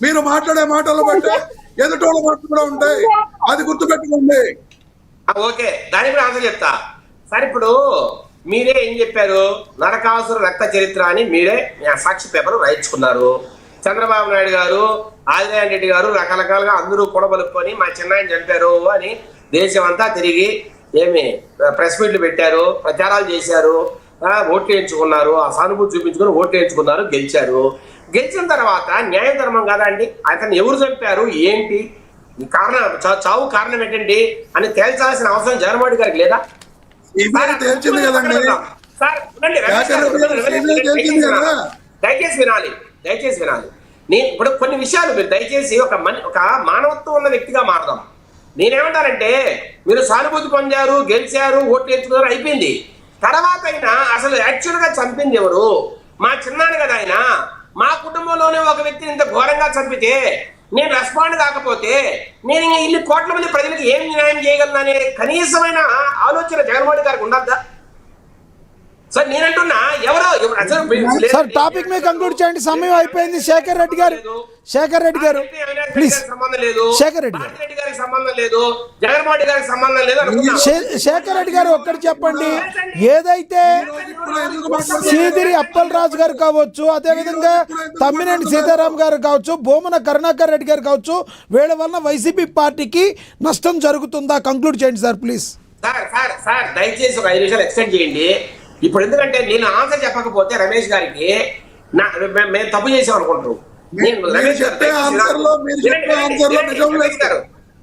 మీరు మాట్లాడే మాటలు బట్టి ఎదుటోళ్ళ మాటలు కూడా ఉంటాయి, అది గుర్తుపెట్టుకోండి. ఓకే, దానికి కూడా ఆన్సర్ చెప్తా సార్. ఇప్పుడు మీరే ఏం చెప్పారు, నరకాసుర రక్త చరిత్ర అని మీరే సాక్షి పేపర్ రాయించుకున్నారు. చంద్రబాబు నాయుడు గారు, ఆదినారాయణ రెడ్డి గారు రకరకాలుగా అందరూ కూడబలుపుకొని మా చిన్నాయన చంపారు అని దేశం అంతా తిరిగి ప్రెస్ మీట్లు పెట్టారు, ప్రచారాలు చేశారు, ఓట్లు వేయించుకున్నారు, ఆ సానుభూతి చూపించుకుని ఓట్లు వేయించుకున్నారు, గెలిచారు. గెలిచిన తర్వాత న్యాయం ధర్మం కదా అండి, అతను ఎవరు చంపారు ఏంటి కారణం, చావు కారణం ఏంటండి అని తేల్చాల్సిన అవసరం జగన్మోహన్ గారికి లేదా? తేల్చింది కదండి సార్, దయచేసి వినాలి. నేను ఇప్పుడు కొన్ని విషయాలు మీరు దయచేసి ఒక మానవత్వం ఉన్న వ్యక్తిగా మారదాం. నేనేమంటానంటే, మీరు సానుభూతి పొందారు, గెలిచారు, ఓట్లు వేయించుకున్నారు, అయిపోయింది. తర్వాత అయినా అసలు యాక్చువల్ గా చంపింది ఎవరు? మా చిన్నాను కదా ఆయన. మా కుటుంబంలోనే ఒక వ్యక్తిని ఇంత ఘోరంగా చంపితే నేను రెస్పాండ్ కాకపోతే నేను ఇన్ని కోట్ల మంది ప్రజలకు ఏం న్యాయం చేయగలను అనే కనీసమైన ఆలోచన జగన్మోహన్ గారికి ఉండద్దా సార్? నేనంటున్నా ఎవరో సార్ టాపిక్ మీద కంక్లూడ్ చేయండి, సమయం అయిపోయింది. శేఖర్ రెడ్డి గారు ప్లీజ్. శేఖర్ రెడ్డి గారికి సంబంధం లేదు, జగన్మోహన్ గారికి సంబంధం లేదు. శేఖర్ రెడ్డి గారు ఒక్కటి చెప్పండి, ఏదైతే సీదిరి అప్పలరాజు గారు కావచ్చు, అదేవిధంగా తమ్మినేని సీతారాం గారు కావచ్చు, భూమన కరుణాకర్ రెడ్డి గారు కావచ్చు, వీళ్ళ వల్ల వైసీపీ పార్టీకి నష్టం జరుగుతుందా? కంక్లూడ్ చేయండి సార్ ప్లీజ్. సార్ దయచేసి ఒక 5 నిమిషాలు ఎక్స్టెండ్ చేయండి. ఇప్పుడు ఎందుకంటే నేను ఆన్సర్ చెప్పకపోతే రమేష్ గారికి మేము తప్పు చేసాం అనుకుంటారు.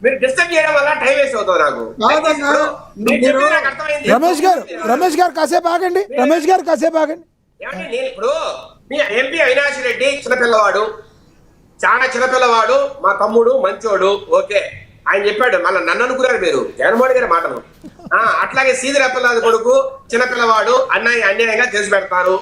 మీరు డిస్టర్బ్ చేయడం వల్ల టైం వేస్ట్ అవుతుంది నాకు. రమేష్ గారు కాసేపు ఆగండి. నేను ఇప్పుడు మీ ఎంపీ అవినాష్ రెడ్డి చిన్నపిల్లవాడు, చాలా చిన్నపిల్లవాడు, మా తమ్ముడు మంచోడు, ఓకే ఆయన చెప్పాడు. మళ్ళీ నన్ను అనుకున్నారు మీరు, జగన్మోహన్ గారి మాటలు. అట్లాగే సీదిరి అప్పలరాజు కొడుకు చిన్నపిల్లవాడు, అన్యాయంగా కేసు పెడతారు.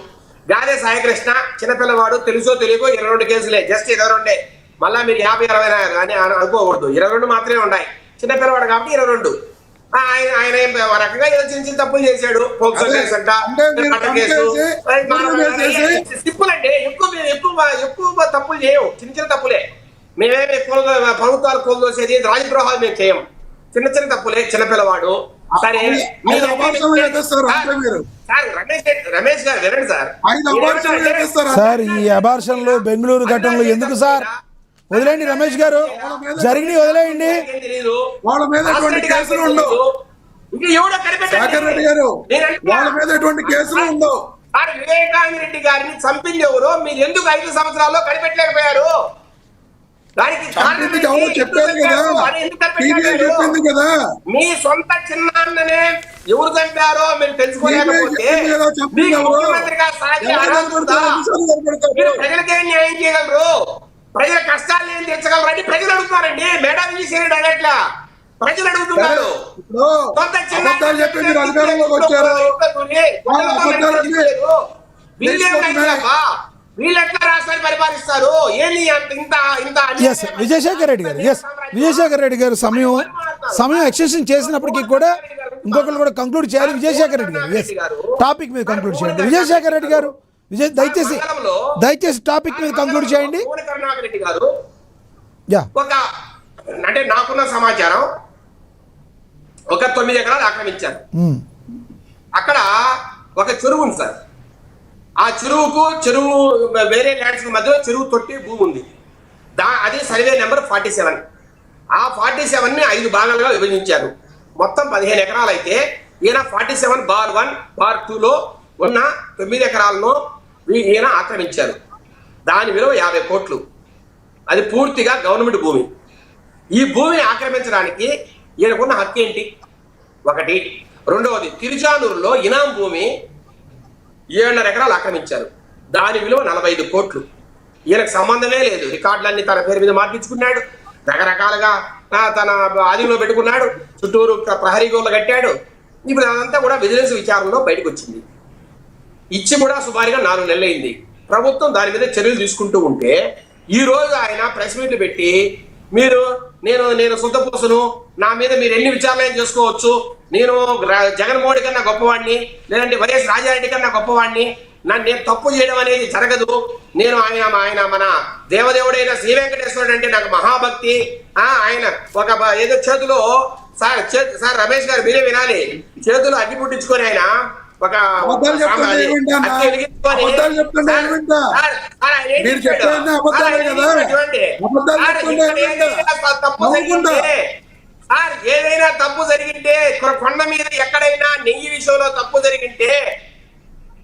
గాదే సాయికృష్ణ చిన్నపిల్లవాడు, తెలుసో తెలియకో 22 కేసులే, జస్ట్ 22. మళ్ళా మీరు 50-60 అని అనుకోకూడదు, 22 మాత్రమే ఉన్నాయి. చిన్నపిల్లవాడు కాబట్టి 22. ఆయన రకంగా ఏదో చిన్న తప్పులు చేశాడు. పోక్సో కేసు అంట, కేసు సింపుల్ అంటే ఎక్కువ తప్పులు చేయవు, చిన్న తప్పులే. మేమేమి ప్రభుత్వాలు కోల్దోసేది రాజద్రోహాలు మేము చేయం, చిన్న తప్పులే. చిన్నపిల్లవాడు సరే. రమేష్ గారు వినండి సార్, ఈ అబార్షన్లు బెంగళూరు ఘటనలు ఎందుకు సార్? వదిలేండి రమేష్ గారు, జరిగిన వదిలేయండి. వాళ్ళ మీద ఎటువంటి కేసులు ఉండవు. వాళ్ళ మీద ఎటువంటి కేసులు ఉండవు. వివేకానంద రెడ్డి గారిని చంపింది ఎవరో మీరు ఎందుకు 5 సంవత్సరాల్లో కనిపెట్టలేకపోయారు? మీ సొంత చిన్నాన్ననే ఎవరు చంపారో మీరు తెలుసుకోలేకపోతే ప్రజలకి ఏం న్యాయం చేయగలరు? ప్రజల కష్టాలు ఏం తీర్చగలరు అని ప్రజలు అడుగుతారండి. మేడం అడగట్లా, ప్రజలు అడుగుతున్నారు. ఇప్పుడు కొంత చిన్న అబద్ధాలు చెప్పి మీరు అధికారంలోకి వచ్చారు. వీళ్ళు ఎట్లా రాష్ట్రాన్ని పరిపాలిస్తారు? ఏంది ఇంత ఇంత ఎస్ విజయశేఖర్ రెడ్డి గారు, ఎస్ విజయశేఖర్ రెడ్డి గారు సమయం ఎక్స్టెన్షన్ చేసినప్పటికీ కూడా ఇంకొకరు కూడా కంక్లూడ్ చేయాలి. విజయశేఖర్ రెడ్డి గారు, ఎస్ టాపిక్ మీద కంక్లూడ్ చేయండి. విజయశేఖర్ రెడ్డి గారు దయచేసి టాపిక్ మీద కంక్లూడ్ చేయండి. కరుణాకర్ రెడ్డి గారు యా ఒక అంటే నాకున్న సమాచారం ఒక 9 ఎకరాలు ఆక్రమించారు. అక్కడ ఒక చెరువు ఉంది సార్. ఆ చెరువు వేరే ల్యాండ్స్ మధ్యలో చెరువు తొట్టి భూమి ఉంది. అది సర్వే నెంబర్ 47. ఆ 47ని 5 భాగాలుగా విభజించారు. మొత్తం 15 ఎకరాలు అయితే ఈయన 47/1/2లో ఉన్న 9 ఎకరాలను ఈయన ఆక్రమించారు. దాని విలువ 50 కోట్లు. అది పూర్తిగా గవర్నమెంట్ భూమి. ఈ భూమిని ఆక్రమించడానికి ఈయనకున్న హక్కు ఏంటి? ఒకటి. రెండవది, తిరుచానూరులో ఇనాం భూమి 7.5 ఎకరాలు ఆక్రమించారు. దాని విలువ 45 కోట్లు. ఈయనకు సంబంధమే లేదు. రికార్డులన్నీ తన పేరు మీద మార్పించుకున్నాడు. రకరకాలుగా తన ఆధీనంలో పెట్టుకున్నాడు. చుట్టూరు ప్రహరీ గోళ్ళు కట్టాడు. ఇప్పుడు అదంతా కూడా విజిలెన్స్ విచారణలో బయటకు వచ్చింది. ఇచ్చి కూడా సుమారుగా 4 నెలలు అయింది. ప్రభుత్వం దాని మీద చర్యలు తీసుకుంటూ ఉంటే ఈ రోజు ఆయన ప్రెస్ మీట్లు పెట్టి నేను శుద్ధపూసను, నా మీద మీరు ఎన్ని విచారణలు చేసుకోవచ్చు, నేను జగన్మోహన్ కన్నా గొప్పవాడిని, లేదంటే వైఎస్ రాజారెడ్డి కన్నా గొప్పవాడిని, నేను తప్పు చేయడం అనేది జరగదు, నేను ఆయన మన దేవదేవుడైన శ్రీ వెంకటేశ్వరుడు అంటే నాకు మహాభక్తి, ఆయన ఒక ఏదో చేతిలో సార్ రమేష్ గారు మీరే వినాలి, చేతులు అగ్గి పుట్టించుకొని ఆయన ఒక ఏదైనా తప్పు జరిగింటే కొండ మీద ఎక్కడైనా నెయ్యి విషయంలో తప్పు జరిగింటే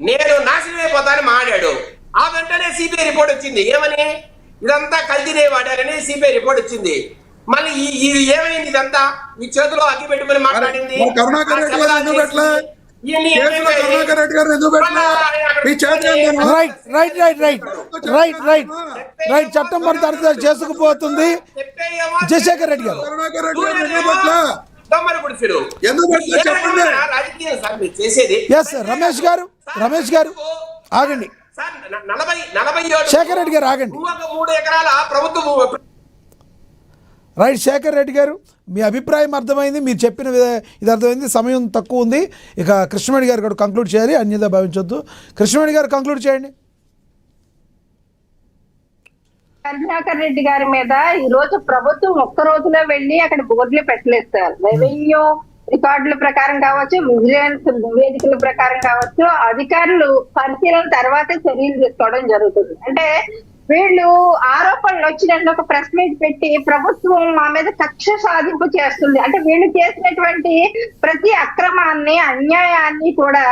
నేను నాశనమైపోతానని మాట్లాడాడు. ఆ వెంటనే సిబిఐ రిపోర్ట్ వచ్చింది. ఏమని? ఇదంతా కల్తీనే వాడారని సిబిఐ రిపోర్ట్ వచ్చింది. మళ్ళీ ఇది ఏమైంది? ఇదంతా ఈ చేతిలో అగ్గి పెట్టుకుని మాట్లాడింది. కరుణాకర్ రెడ్డి గారు ఎందుకు పెట్టలే? కరుణాకర్ రెడ్డి గారు ఎందుకు పెట్టలే? రైట్ చట్టం మరి తరచు చేసుకుపోతుంది. విజయశేఖర్ రెడ్డి గారు ఎస్ రమేష్ గారు ఆగండి. శేఖర్ రెడ్డి గారు ఆగండి. 3 ఎకరాల ప్రభుత్వ రైట్ శేఖర్ రెడ్డి గారు మీ అభిప్రాయం అర్థమైంది, మీరు చెప్పిన ఇది అర్థమైంది. సమయం తక్కువ ఉంది. ఇక కృష్ణవేణి గారు కూడా కంక్లూడ్ చేయాలి, అన్యదా భావించొద్దు. కృష్ణవేణి గారు కంక్లూడ్ చేయండి. కరుణాకర్ రెడ్డి గారి మీద ఈ రోజు ప్రభుత్వం ఒక్క రోజులో వెళ్ళి అక్కడ బోర్డులు పెట్టలేదు సార్. రెవెన్యూ రికార్డుల ప్రకారం కావచ్చు, విజిలెన్స్ నివేదికల ప్రకారం కావచ్చు, అధికారులు పరిశీలన తర్వాతే చర్యలు తీసుకోవడం జరుగుతుంది. అంటే వీళ్ళు ఆరోపణలు వచ్చినట్లు ఒక ప్రెస్ మీట్ పెట్టి ప్రభుత్వం మా మీద కక్ష సాధింపు చేస్తుంది అంటే వీళ్ళు చేసినటువంటి ప్రతి అక్రమాన్ని అన్యాయాన్ని కూడా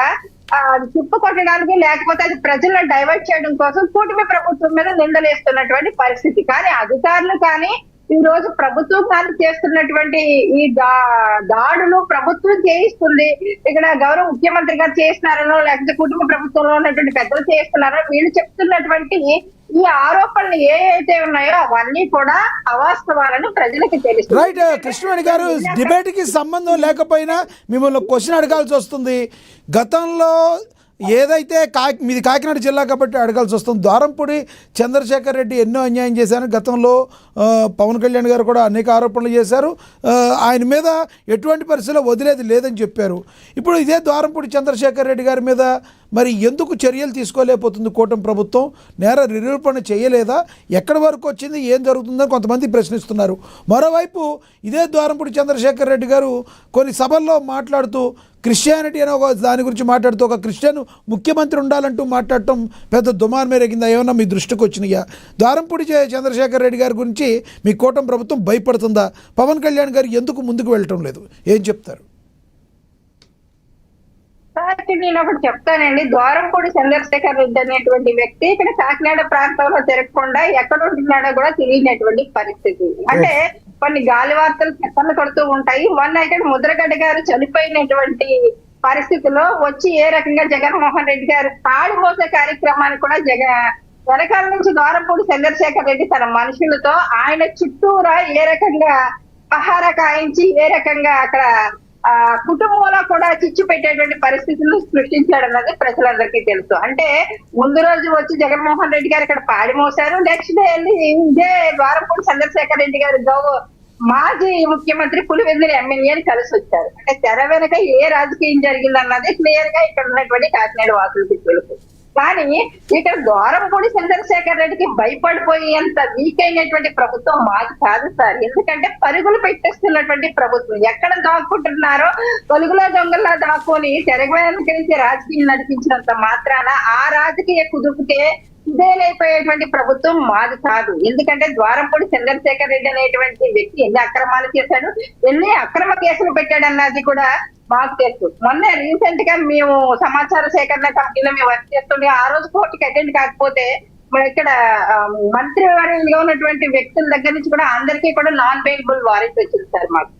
తిప్పుకొట్టడానికి, లేకపోతే అది ప్రజలను డైవర్ట్ చేయడం కోసం కూటమి ప్రభుత్వం మీద నిందలేస్తున్నటువంటి పరిస్థితి. కానీ అధికారులు కానీ ఈ రోజు ప్రభుత్వం కానీ చేస్తున్నటువంటి ఈ దాడులు ప్రభుత్వం చేయిస్తుంది. ఇక్కడ గౌరవ ముఖ్యమంత్రి గారు చేస్తున్నారనో, లేకపోతే కుటుంబ ప్రభుత్వంలో ఉన్నటువంటి పెద్దలు చేస్తున్నారో, వీళ్ళు చెప్తున్నటువంటి ఈ ఆరోపణలు ఏవైతే ఉన్నాయో అవన్నీ కూడా అవాస్తవాలని ప్రజలకు తెలుసు. రైట్ కృష్ణవేణి గారు, డిబేట్ కి సంబంధం లేకపోయినా మిమ్మల్ని క్వశ్చన్ అడగాల్సి వస్తుంది. గతంలో ఏదైతే మీది కాకినాడ జిల్లా కాబట్టి అడగాల్సి వస్తుంది. ద్వారంపూడి చంద్రశేఖర్ రెడ్డి ఎన్నో అన్యాయం చేశారు. గతంలో పవన్ కళ్యాణ్ గారు కూడా అనేక ఆరోపణలు చేశారు. ఆయన మీద ఎటువంటి పరిస్థితుల్లో వదిలేది లేదని చెప్పారు. ఇప్పుడు ఇదే ద్వారంపూడి చంద్రశేఖర్ రెడ్డి గారి మీద మరి ఎందుకు చర్యలు తీసుకోలేకపోతుంది కూటమి ప్రభుత్వం? నేర నిరూపణ చేయలేదా? ఎక్కడి వరకు వచ్చింది, ఏం జరుగుతుందని కొంతమంది ప్రశ్నిస్తున్నారు. మరోవైపు ఇదే ద్వారంపూడి చంద్రశేఖర్ రెడ్డి గారు కొన్ని సభల్లో మాట్లాడుతూ క్రిస్టియానిటీ అనే ఒక దాని గురించి మాట్లాడుతూ ఒక క్రిస్టియన్ ముఖ్యమంత్రి ఉండాలంటూ మాట్లాడటం పెద్ద దుమారం మేరేగిందా? ఏమన్నా మీ దృష్టికి వచ్చినాయా? ద్వారంపూడి చంద్రశేఖర్ రెడ్డి గారి గురించి మీ కూటమి ప్రభుత్వం భయపడుతుందా? పవన్ కళ్యాణ్ గారు ఎందుకు ముందుకు వెళ్ళటం లేదు? ఏం చెప్తారు? నేను ఒకటి చెప్తానండి. ద్వారంపూడి చంద్రశేఖర్ రెడ్డి అనేటువంటి వ్యక్తి ఇక్కడ కాకినాడ ప్రాంతంలో తిరగకుండా ఎక్కడ ఉంటున్నాడో కూడా తెలియనటువంటి పరిస్థితి. అంటే కొన్ని గాలి వార్తలు చెత్తలు కొడుతూ ఉంటాయి. మొన్న ఇక్కడ ముద్రగడ్డ గారు చనిపోయినటువంటి పరిస్థితిలో వచ్చి ఏ రకంగా జగన్మోహన్ రెడ్డి గారు తాడు మోసే కార్యక్రమాన్ని కూడా వెనకాల నుంచి ద్వారంపూడి చంద్రశేఖర్ రెడ్డి తన మనుషులతో ఆయన చుట్టూరా ఏ రకంగా పహారా కాయించి ఏ రకంగా అక్కడ కుటుంబంలో కూడా చిచ్చు పెట్టేటువంటి పరిస్థితులను సృష్టించాడు అన్నది ప్రజలందరికీ తెలుసు. అంటే ముందు రోజు వచ్చి జగన్మోహన్ రెడ్డి గారు ఇక్కడ పాడి మోసారు, నెక్స్ట్ డే వెళ్ళి ఇదే ద్వారంపూడి చంద్రశేఖర్ రెడ్డి గారు మాజీ ముఖ్యమంత్రి పులివెందుల ఎమ్మెల్యేని కలిసి వచ్చారు. అంటే తెర వెనక ఏ రాజకీయం జరిగిందన్నది క్లియర్ గా ఇక్కడ ఉన్నటువంటి కాకినాడ వాసులకి తెలుసు. కానీ ఇక్కడ ద్వారంపూడి చంద్రశేఖర్ రెడ్డికి భయపడిపోయేంత వీక్ అయినటువంటి ప్రభుత్వం మాది కాదు సార్. ఎందుకంటే పరుగులు పెట్టేస్తున్నటువంటి ప్రభుత్వం. ఎక్కడ దాక్కుంటున్నారో పరుగులో దొంగల్లా దాక్కుని తెరగవేకరించి రాజకీయం నడిపించినంత మాత్రాన ఆ రాజకీయ కుదుపుకే ఇదేలైపోయేటువంటి ప్రభుత్వం మాది కాదు. ఎందుకంటే ద్వారంపూడి చంద్రశేఖర్ రెడ్డి అనేటువంటి వ్యక్తి ఎన్ని అక్రమాలు చేశాడు, ఎన్ని అక్రమ కేసులు పెట్టాడన్నది కూడా మాకు తెలుసు. మొన్న రీసెంట్ గా మేము సమాచార సేకరణ కమిటీలో మేము వర్క్ చేస్తుంటే ఆ రోజు కోర్టుకి అటెండ్ కాకపోతే ఇక్కడ మంత్రివర్గంలో ఉన్నటువంటి వ్యక్తుల దగ్గర నుంచి కూడా అందరికీ కూడా నాన్ బెయిలబుల్ వారెంట్ వచ్చింది సార్ మాకు.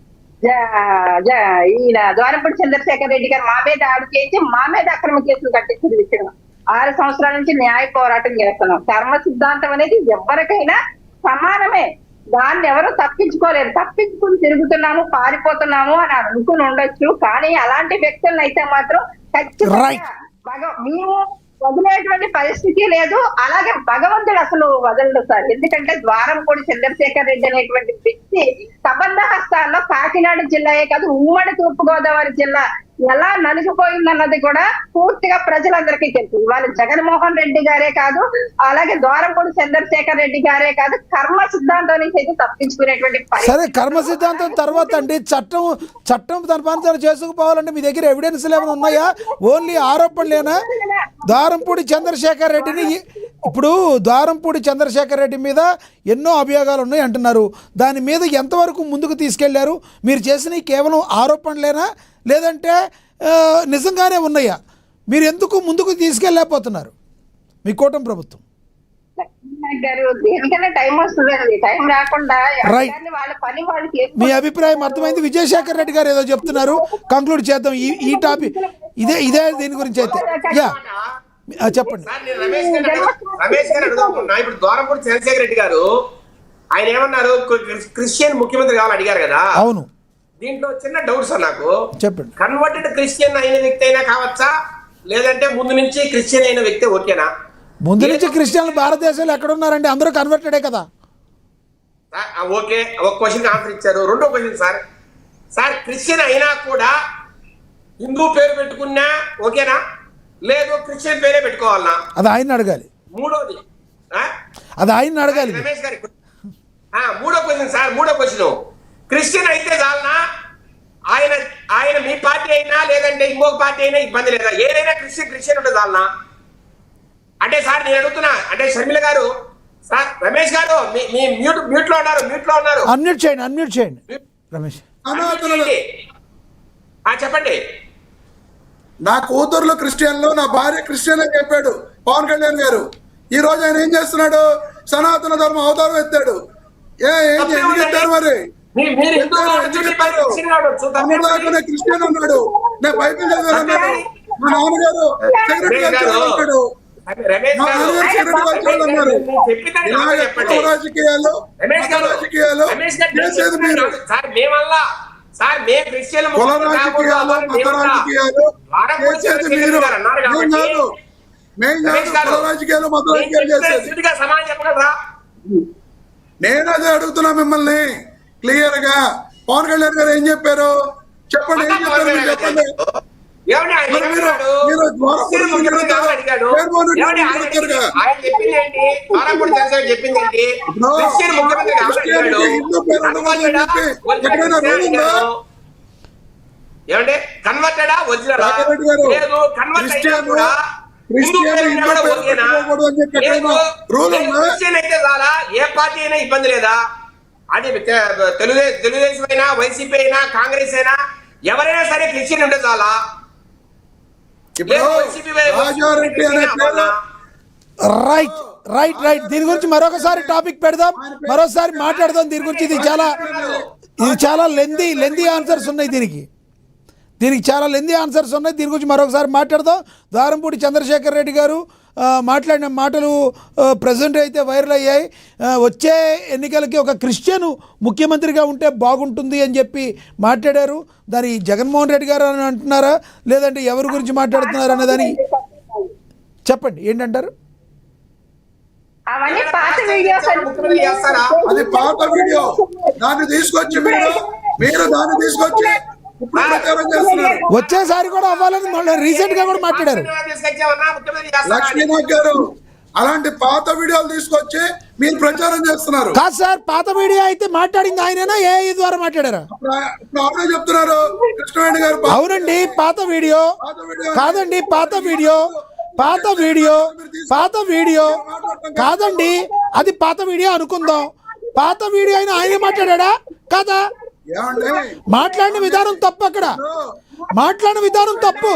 ఈయన ద్వారంపూడి చంద్రశేఖర్ రెడ్డి గారు మా మీద దాడి చేసి మా మీద అక్రమ కేసులు కట్టించింది విషయం. 6 సంవత్సరాల నుంచి న్యాయ పోరాటం చేస్తున్నాం. కర్మ సిద్ధాంతం అనేది ఎవరికైనా సమానమే, దాన్ని ఎవరు తప్పించుకోలేరు. తప్పించుకుని తిరుగుతున్నాము, పారిపోతున్నాము అని అనుకుని ఉండొచ్చు, కానీ అలాంటి వ్యక్తులను అయితే మాత్రం ఖచ్చితంగా మేము వదిలేటువంటి పరిస్థితి లేదు. అలాగే భగవంతుడు అసలు వదలడు సార్. ఎందుకంటే ద్వారంపూడి చంద్రశేఖర్ రెడ్డి అనేటువంటి వ్యక్తి కబంధ హస్తాల్లో కాకినాడ జిల్లాయే కాదు ఉమ్మడి తూర్పుగోదావరి జిల్లా ఎలా నలిగిపోయిందన్నది కూడా పూర్తిగా ప్రజలందరికీ తెలుసు. ఇవాళ జగన్మోహన్ రెడ్డి గారే కాదు, అలాగే ద్వారంపూడి చంద్రశేఖర్ రెడ్డి గారే కాదు, కర్మ సిద్ధాంతం నుంచి అయితే తప్పించుకునేటువంటి సరే కర్మ సిద్ధాంతం తర్వాత అండి చట్టం తన పని తను చేసుకుపోవాలంటే మీ దగ్గర ఎవిడెన్స్లు ఏమైనా ఉన్నాయా? ఓన్లీ ఆరోపణలేనా? ద్వారంపూడి చంద్రశేఖర్ రెడ్డిని ఇప్పుడు ద్వారంపూడి చంద్రశేఖర్ రెడ్డి మీద ఎన్నో అభియోగాలు ఉన్నాయి అంటున్నారు. దాని మీద ఎంతవరకు ముందుకు తీసుకెళ్లారు? మీరు చేసిన కేవలం ఆరోపణలేనా లేదంటే నిజంగానే ఉన్నాయా? మీరు ఎందుకు ముందుకు తీసుకెళ్ళలేకపోతున్నారు మీ కూటమి ప్రభుత్వం? దేనికైనా టైం వస్తుంది, టైం రాకుండా వాళ్ళ పని వాళ్ళు చేస్తారు. మీ అభిప్రాయం అర్థమైంది. విజయశేఖర్ రెడ్డి గారు ఏదో చెప్తున్నారు, కంక్లూడ్ చేద్దాం ఈ టాపిక్. ఇదే దీని గురించి అయితే చెప్పండి. రమేష్ గారు అడుగుతున్నా, ఇప్పుడు ద్వారంపూడి చంద్రశేఖర్ రెడ్డి గారు ఆయన ఏమన్నారు, క్రిస్టియన్ ముఖ్యమంత్రి కావాలని అడిగారు కదా. అవును. దీంట్లో చిన్న డౌట్ సార్ నాకు. చెప్పండి. కన్వర్టెడ్ క్రిస్టియన్ అయిన వ్యక్తి అయినా కావచ్చా, లేదంటే ముందు నుంచి క్రిస్టియన్ అయిన వ్యక్తి ఓకేనా? ముందు నుంచి క్రిస్టియన్లు భారతదేశంలో ఎక్కడ ఉన్నారండి? అందరూ కన్వర్టెడే కదా. ఓకే, ఒక క్వశ్చన్ ఆన్సర్ ఇచ్చారు. రెండో క్వశ్చన్ సార్ క్రిస్టియన్ అయినా కూడా హిందూ పేరు పెట్టుకున్నా ఓకేనా, లేదు క్రిస్టియన్ పేరే పెట్టుకోవాలనా? అది ఆయన అడగాలి. మూడోది అది ఆయన అడగాలి రమేష్ గారి. మూడో క్వశ్చన్ క్రిస్టియన్ అయితే చాలనా, ఆయన మీ పార్టీ అయినా లేదంటే ఇంకొక పార్టీ అయినా ఇబ్బంది లేదా? ఏదైనా క్రిస్టియన్ ఉంటే చాలనా? అంటే సార్ నేను అడుగుతున్నా, అంటే షర్మిల గారు సార్ రమేష్ గారు మీ మ్యూట్ లో ఉన్నారు. అన్మ్యూట్ చేయండి రమేష్. చెప్పండి. నా కూతుర్లు క్రిస్టియన్లు, నా భార్య క్రిస్టియన్ అని చెప్పాడు పవన్ కళ్యాణ్ గారు. ఈ రోజు ఆయన ఏం చేస్తున్నాడు? సనాతన ధర్మం అవతారం ఎత్తాడు. ఎందుకు ఎత్తారు మరి? క్రిస్టియన్ అన్నాడు, నేను బైబిల్ చదివాను అన్నాడు. మా నాన్నగారు సెక్రటరీ అన్నాడు, మా నాన్నగారు సెక్రటరీ అన్నారు. రాజకీయాలు చేసేది మీరు. సార్ మేము క్రిస్టియన్ కుల రాజకీయాలు, మత రాజకీయాలు చేసేది మీరు. మేము కాదు కుల రాజకీయాలు, మత రాజకీయాలు చేసేది. సమాధానం చెప్పగలరా? నేను అదే అడుగుతున్నా మిమ్మల్ని క్లియర్ గా. పవన్ కళ్యాణ్ గారు ఏం చెప్పారు చెప్పండి, ఏం చెప్పారు మీరు చెప్పండి. ఏమంటే కన్వర్టెడా ఒరిజినల్ లేదు, కన్వర్ట్ అయినా కూడా క్రిస్టియన్ అయితే చాలా ఏ పార్టీ అయినా ఇబ్బంది లేదా? అది తెలుగుదేశం అయినా, వైసీపీ అయినా, కాంగ్రెస్ అయినా ఎవరైనా సరే క్రిస్టియన్ ఉంటే చాలా. రైట్ దీని గురించి మరొకసారి టాపిక్ పెడదాం, మరోసారి మాట్లాడదాం దీని గురించి. ఇది చాలా లెందీ ఆన్సర్స్ ఉన్నాయి దీనికి చాలా లెందీ ఆన్సర్స్ ఉన్నాయి. దీని గురించి మరొకసారి మాట్లాడదాం. ద్వారంపూడి చంద్రశేఖర్ రెడ్డి గారు మాట్లాడిన మాటలు ప్రజెంట్ అయితే వైరల్ అయ్యాయి. వచ్చే ఎన్నికలకి ఒక క్రిస్టియన్ ముఖ్యమంత్రిగా ఉంటే బాగుంటుంది అని చెప్పి మాట్లాడారు. దాని జగన్మోహన్ రెడ్డి గారు అని అంటున్నారా, లేదంటే ఎవరి గురించి మాట్లాడుతున్నారు అన్నదని చెప్పండి, ఏంటంటారు? అవన్నీ పాత వీడియోస్ అది పాత వీడియో. దాన్ని తీసుకొచ్చి మీరు దాన్ని తీసుకొచ్చి ఇప్పుడు ప్రచారం చేస్తున్నారు. వచ్చేసారి కూడా అవ్వాలని మళ్ళీ రీసెంట్ గా కూడా మాట్లాడారు లక్ష్మీనాథ్ గారు. అలాంటి పాత వీడియోలు తీసుకొచ్చి మీరు ప్రచారం చేస్తున్నారు. కాదు సార్, పాత వీడియో అయితే మాట్లాడింది ఆయననా ఏఐ ద్వారా మాట్లాడారా? ఇప్పుడు ఆవిడే చెప్తున్నారు కృష్ణవేణి గారు. అవునండి, పాత వీడియో కాదండి, పాత వీడియో కాదండి, అది పాత వీడియో అనుకుందాం. పాత వీడియో అయినా ఆయనే మాట్లాడా కాదా? ఏమండి మాట్లాడిన విధానం తప్పు, అక్కడ మాట్లాడిన విధానం తప్పు.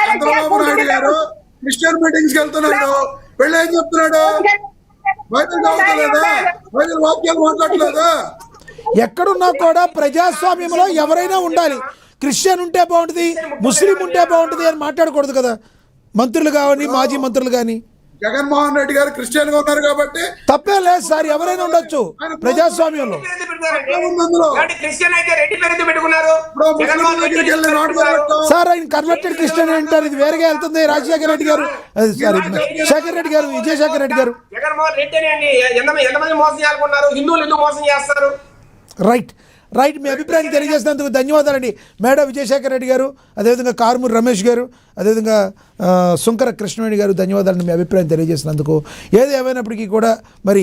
చంద్రబాబు నాయుడు గారు క్రిస్టియన్ మీటింగ్స్ కి వెళ్తున్నాడు, వెళ్ళి ఏం చెప్తున్నాడు? బైబిల్ చదువుతలేదా? బైబిల్ వాక్యాలు మాట్లాడలేదా? ఎక్కడున్నా కూడా ప్రజాస్వామ్యంలో ఎవరైనా ఉండాలి. క్రిస్టియన్ ఉంటే బాగుంటుంది, ముస్లిం ఉంటే బాగుంటుంది అని మాట్లాడకూడదు కదా. మంత్రులు కానీ మాజీ మంత్రులు కానీ. జగన్మోహన్ రెడ్డి గారు క్రిస్టియన్ గా ఉన్నారు కాబట్టి తప్పే లేదు సార్, ఎవరైనా ఉండొచ్చు ప్రజాస్వామ్యంలో. సార్ ఆయన కన్వర్టెడ్ క్రిస్టియన్ అంటారు, ఇది వేరేగా వెళ్తుంది. రాజశేఖర రెడ్డి గారు, సారీ శేఖర్ రెడ్డి గారు, విజయశేఖర్ రెడ్డి గారు. జగన్మోహన్ రెడ్డి అండి ఎంతమంది మోసం చేయాలనుకున్నారు? హిందువులు ఎందుకు మోసం చేస్తారు? రైట్, మీ అభిప్రాయం తెలియజేసినందుకు ధన్యవాదాలండి మేడం విజయశేఖర్ రెడ్డి గారు, అదేవిధంగా కారుమూరి రమేష్ గారు, అదేవిధంగా సుంకర కృష్ణవేణి గారు. ధన్యవాదాలండి మీ అభిప్రాయం తెలియజేసినందుకు. ఏది ఏమైనప్పటికీ కూడా మరి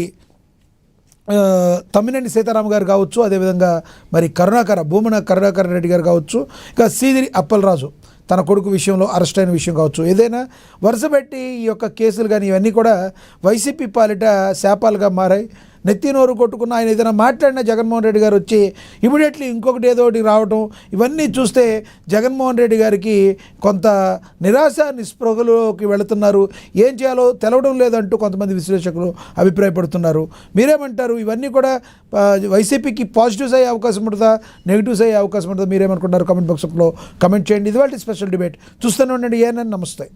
తమ్మినేని సీతారాం గారు కావచ్చు, అదేవిధంగా మరి భూమన కరుణాకర్ రెడ్డి గారు కావచ్చు, ఇక సీదిరి అప్పలరాజు తన కొడుకు విషయంలో అరెస్ట్ అయిన విషయం కావచ్చు, ఏదైనా వరుసపెట్టి ఈ యొక్క కేసులు కానీ ఇవన్నీ కూడా వైసీపీ పాలిట శాపాలుగా మారాయి. నెత్తి నోరు కొట్టుకున్న ఆయన ఏదైనా మాట్లాడిన జగన్మోహన్ రెడ్డి గారు వచ్చి ఇమీడియట్లీ ఇంకొకటి ఏదో ఒకటి రావటం, ఇవన్నీ చూస్తే జగన్మోహన్ రెడ్డి గారికి కొంత నిరాశ నిస్పృహలోకి వెళుతున్నారు. ఏం చేయాలో తెలవడం లేదంటూ కొంతమంది విశ్లేషకులు అభిప్రాయపడుతున్నారు. మీరేమంటారు? ఇవన్నీ కూడా వైసీపీకి పాజిటివ్స్ అయ్యే అవకాశం ఉంటుందా, నెగిటివ్స్ అయ్యే అవకాశం ఉంటుందా? మీరేమనుకుంటారు? కామెంట్ బాక్స్లో కామెంట్ చేయండి. ఇది వాళ్ళ స్పెషల్ డిబేట్ చూస్తూనే ఉండండి. ఏనని నమస్తే.